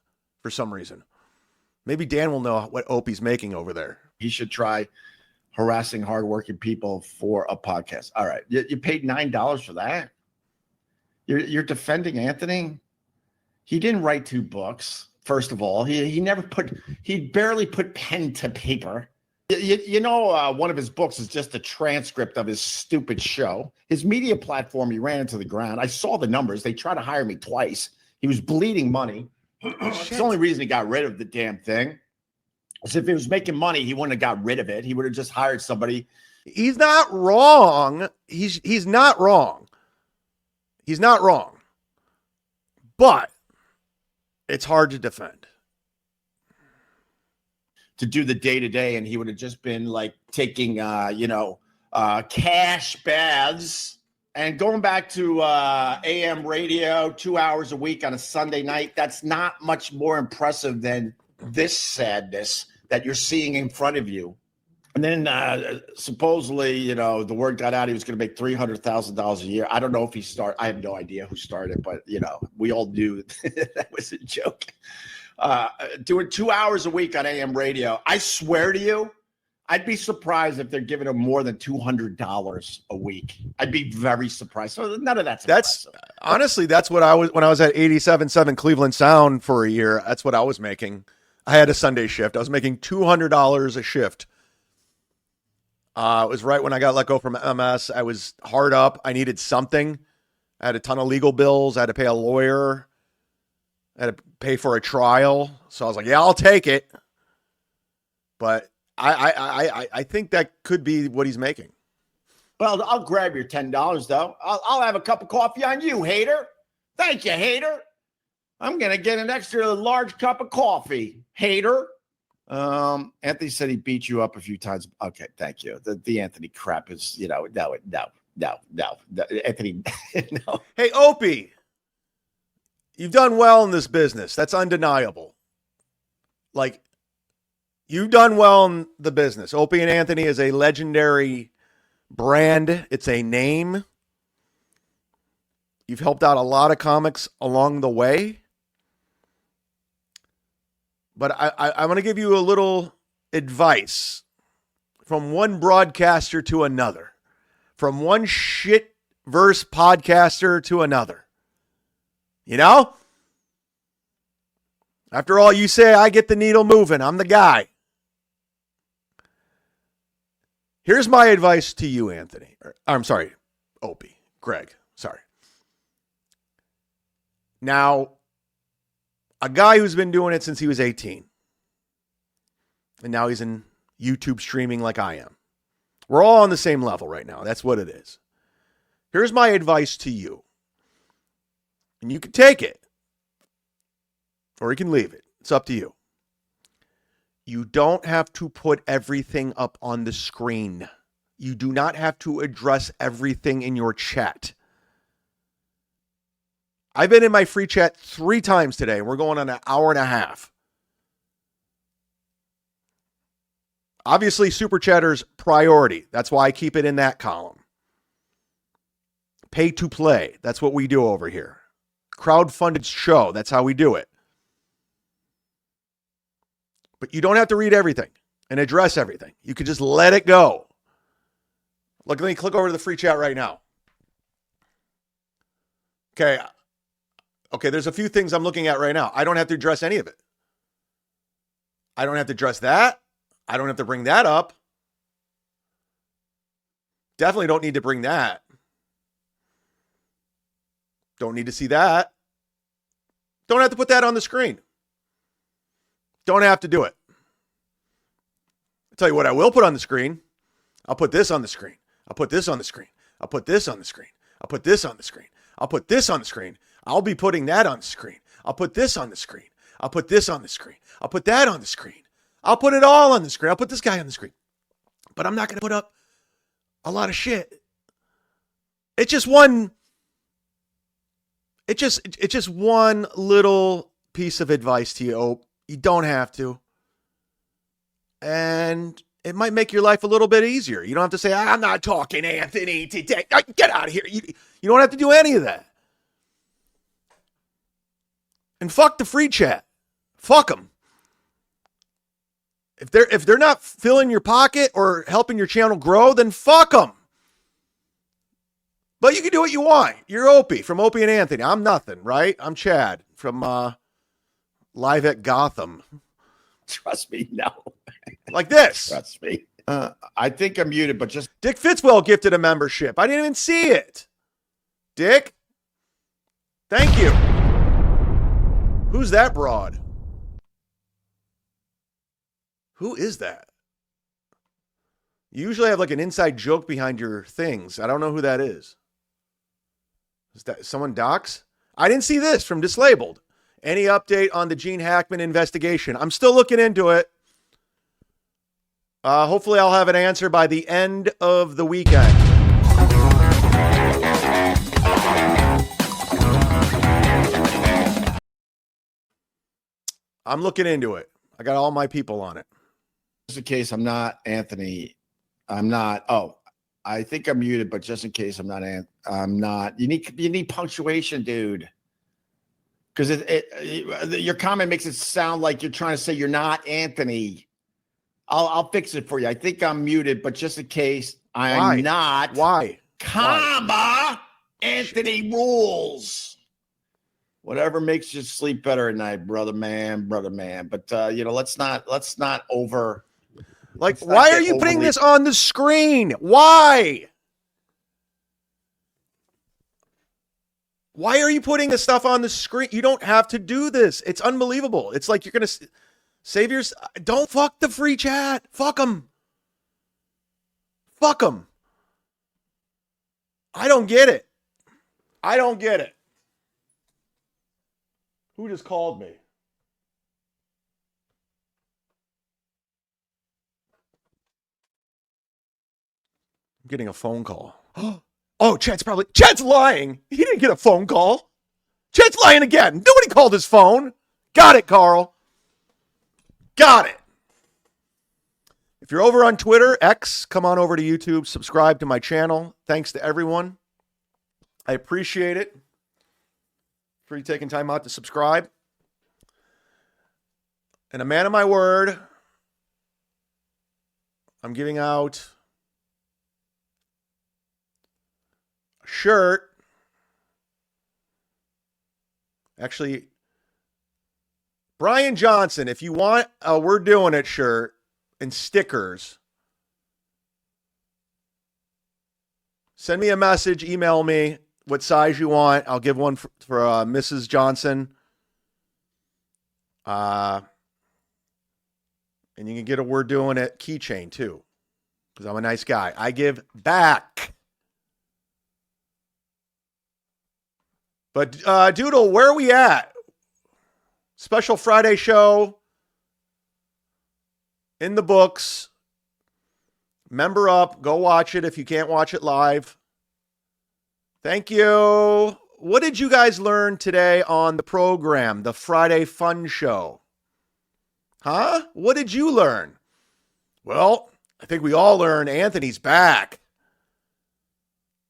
for some reason. Maybe Dan will know what Opie's making over there. He should try harassing hardworking people for a podcast. All right, you paid $9 for that. You're defending Anthony. He didn't write 2 books. First of all, he barely put pen to paper. One of his books is just a transcript of his stupid show. His media platform, he ran into the ground. I saw the numbers. They tried to hire me twice. He was bleeding money. It's the only reason he got rid of the damn thing. As if he was making money, he wouldn't have got rid of it. He would have just hired somebody. He's not wrong. He's not wrong. He's not wrong. But it's hard to defend. To do the day-to-day, and he would have just been like taking cash baths and going back to AM radio 2 hours a week on a Sunday night. That's not much more impressive than this sadness that you're seeing in front of you. And then supposedly, the word got out he was going to make $300,000 a year. I don't know if he started. I have no idea who started, but we all knew that was a joke. Doing 2 hours a week on AM radio. I swear to you, I'd be surprised if they're giving him more than $200 a week. I'd be very surprised. So none of that's honestly, that's what I was when I was at 87.7 Cleveland Sound for a year. That's what I was making. I had a Sunday shift. I was making $200 a shift. It was right when I got let go from MS. I was hard up. I needed something. I had a ton of legal bills. I had to pay a lawyer. I had to pay for a trial. So I was like, yeah, I'll take it. But I think that could be what he's making. Well, I'll grab your $10 though. I'll have a cup of coffee on you, hater. Thank you, hater. I'm gonna get an extra large cup of coffee, hater. Anthony said he beat you up a few times. Okay, thank you. The Anthony crap is, no. Anthony, no. Hey, Opie, you've done well in this business. That's undeniable. Like, you've done well in the business. Opie and Anthony is a legendary brand. It's a name. You've helped out a lot of comics along the way. But I'm going to give you a little advice from one broadcaster to another, from one shit-verse podcaster to another. You know? After all, you say, I get the needle moving. I'm the guy. Here's my advice to you, Anthony. I'm sorry, Opie. Greg, sorry. Now, a guy who's been doing it since he was 18. And now he's in YouTube streaming like I am. We're all on the same level right now. That's what it is. Here's my advice to you. And you can take it. Or you can leave it. It's up to you. You don't have to put everything up on the screen. You do not have to address everything in your chat. I've been in my free chat 3 times today. We're going on an hour and a half. Obviously, Super Chatter's priority. That's why I keep it in that column. Pay to play. That's what we do over here. Crowdfunded show. That's how we do it. But you don't have to read everything and address everything. You can just let it go. Look, let me click over to the free chat right now. Okay, there's a few things I'm looking at right now. I don't have to address any of it. I don't have to address that. I don't have to bring that up. Definitely don't need to bring that. Don't need to see that. Don't have to put that on the screen. Don't have to do it. I'll tell you what I will put on the screen. I'll put this on the screen. I'll put this on the screen. I'll put this on the screen. I'll put this on the screen. I'll put this on the screen. I'll be putting that on the screen. I'll put this on the screen. I'll put this on the screen. I'll put that on the screen. I'll put it all on the screen. I'll put this guy on the screen. But I'm not going to put up a lot of shit. It's just one little piece of advice to you, Ope. You don't have to. And it might make your life a little bit easier. You don't have to say, I'm not talking Anthony today. Get out of here. You don't have to do any of that. And fuck the free chat. Fuck them. If they're not filling your pocket or helping your channel grow, then fuck them. But you can do what you want. You're Opie from Opie and Anthony. I'm nothing, right? I'm Chad from Live at Gotham. Trust me, no. Like this. Trust me. I think I'm muted, but just Dick Fitzwell gifted a membership. I didn't even see it. Dick, thank you. Who's that broad? Who is that? You usually have like an inside joke behind your things. I don't know who that is. Is that someone docs? I didn't see this from Dislabeled. Any update on the Gene Hackman investigation? I'm still looking into it. Hopefully I'll have an answer by the end of the weekend. I'm looking into it. I got all my people on it. just in case I'm not Anthony. I'm not. Oh, I think I'm muted, but just in case I'm not. I'm not. You need punctuation, dude. Because your comment makes it sound like you're trying to say you're not Anthony. I'll fix it for you. I think I'm muted, but just in case I'm not. Why? Comma Anthony rules. Whatever makes you sleep better at night, brother man. But let's not over. Like, why are you putting this on the screen? Why? Why are you putting this stuff on the screen? You don't have to do this. It's unbelievable. It's like you're going to save your... Don't fuck the free chat. Fuck them. Fuck them. I don't get it. Who just called me? I'm getting a phone call. Oh, Chad's lying. He didn't get a phone call. Chad's lying again. Nobody called his phone. Got it, Carl. Got it. If you're over on Twitter, X, come on over to YouTube, subscribe to my channel. Thanks to everyone. I appreciate it for you taking time out to subscribe. And a man of my word, I'm giving out a shirt. Actually, Brian Johnson, if you want a We're Doing It shirt and stickers, send me a message, email me what size you want. I'll give one for Mrs. Johnson. And you can get a We're Doing It keychain too, because I'm a nice guy. I give back. But Doodle, where are we at? Special Friday show in the books. Member up. Go watch it if you can't watch it live. Thank you. What did you guys learn today on the program, the Friday Fun Show? Huh? What did you learn? Well, I think we all learned Anthony's back.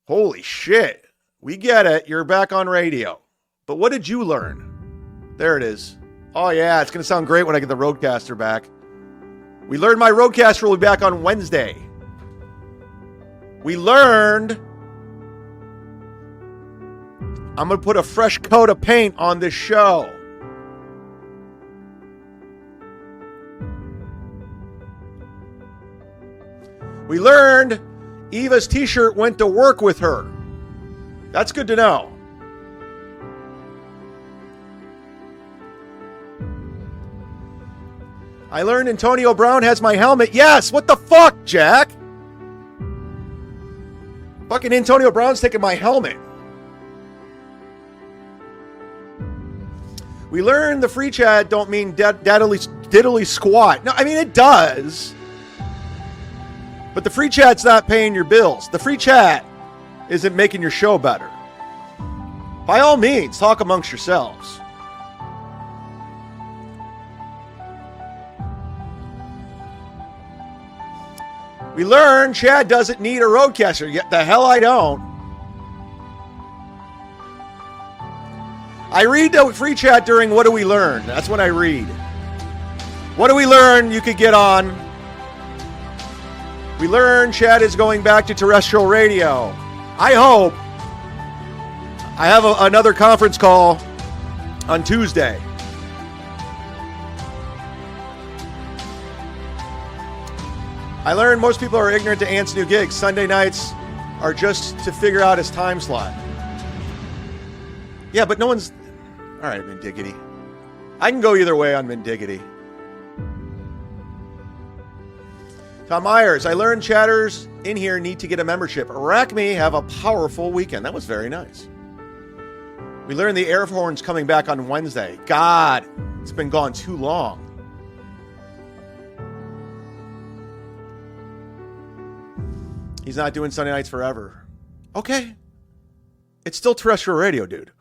Holy shit. We get it. You're back on radio. But what did you learn? There it is. Oh, yeah. It's going to sound great when I get the Roadcaster back. We learned my Roadcaster will be back on Wednesday. We learned I'm going to put a fresh coat of paint on this show. We learned Eva's t-shirt went to work with her. That's good to know. I learned Antonio Brown has my helmet. Yes, what the fuck, Jack? Fucking Antonio Brown's taking my helmet. We learned the free chat don't mean diddly squat. No, I mean it does. But the free chat's not paying your bills. The free chat isn't making your show better. By all means, talk amongst yourselves. We learned Chad doesn't need a Roadcaster. Yet the hell I don't. I read the free chat during What Do We Learn? That's when I read. What do we learn? You could get on. We learned Chad is going back to terrestrial radio. I hope. I have another conference call on Tuesday. I learned most people are ignorant to Ant's new gigs. Sunday nights are just to figure out his time slot. Yeah, but no one's... All right, Mindiggity. I can go either way on Mindiggity. Tom Myers, I learned chatters in here need to get a membership. Rackme have a powerful weekend. That was very nice. We learned the air horn's coming back on Wednesday. God, it's been gone too long. He's not doing Sunday nights forever. Okay. It's still terrestrial radio, dude.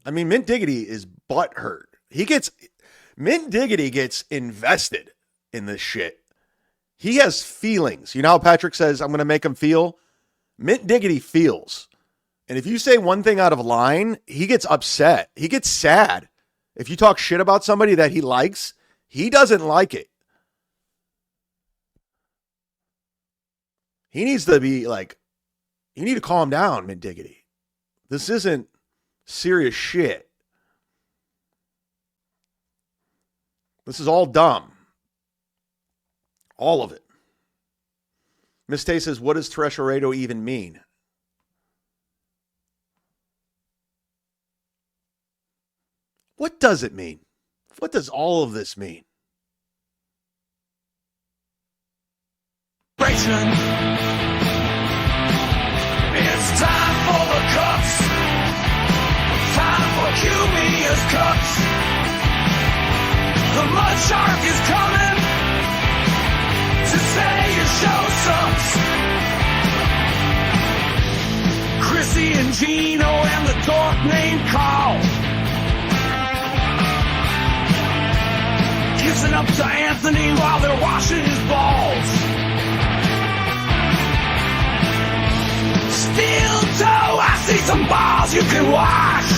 I mean, Mint Diggity is butthurt. Mint Diggity gets invested in this shit. He has feelings. You know how Patrick says, I'm going to make him feel? Mint Diggity feels. And if you say one thing out of line, he gets upset. He gets sad. If you talk shit about somebody that he likes, he doesn't like it. He needs to be like, you need to calm down, Mint Diggity. This isn't serious shit. This is all dumb. All of it. Miss Tay says, what does terrestrial radio even mean? What does it mean? What does all of this mean? It's time for the Cucks. Time for Cumia'S Cucks. The mud shark is coming to say your show sucks. Chrissy and Gino and the dork named Carl. Gives an up to Anthony while they're washing his balls. Steel toe, I see some balls you can wash.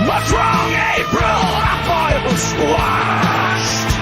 What's wrong, April? I thought it was squashed.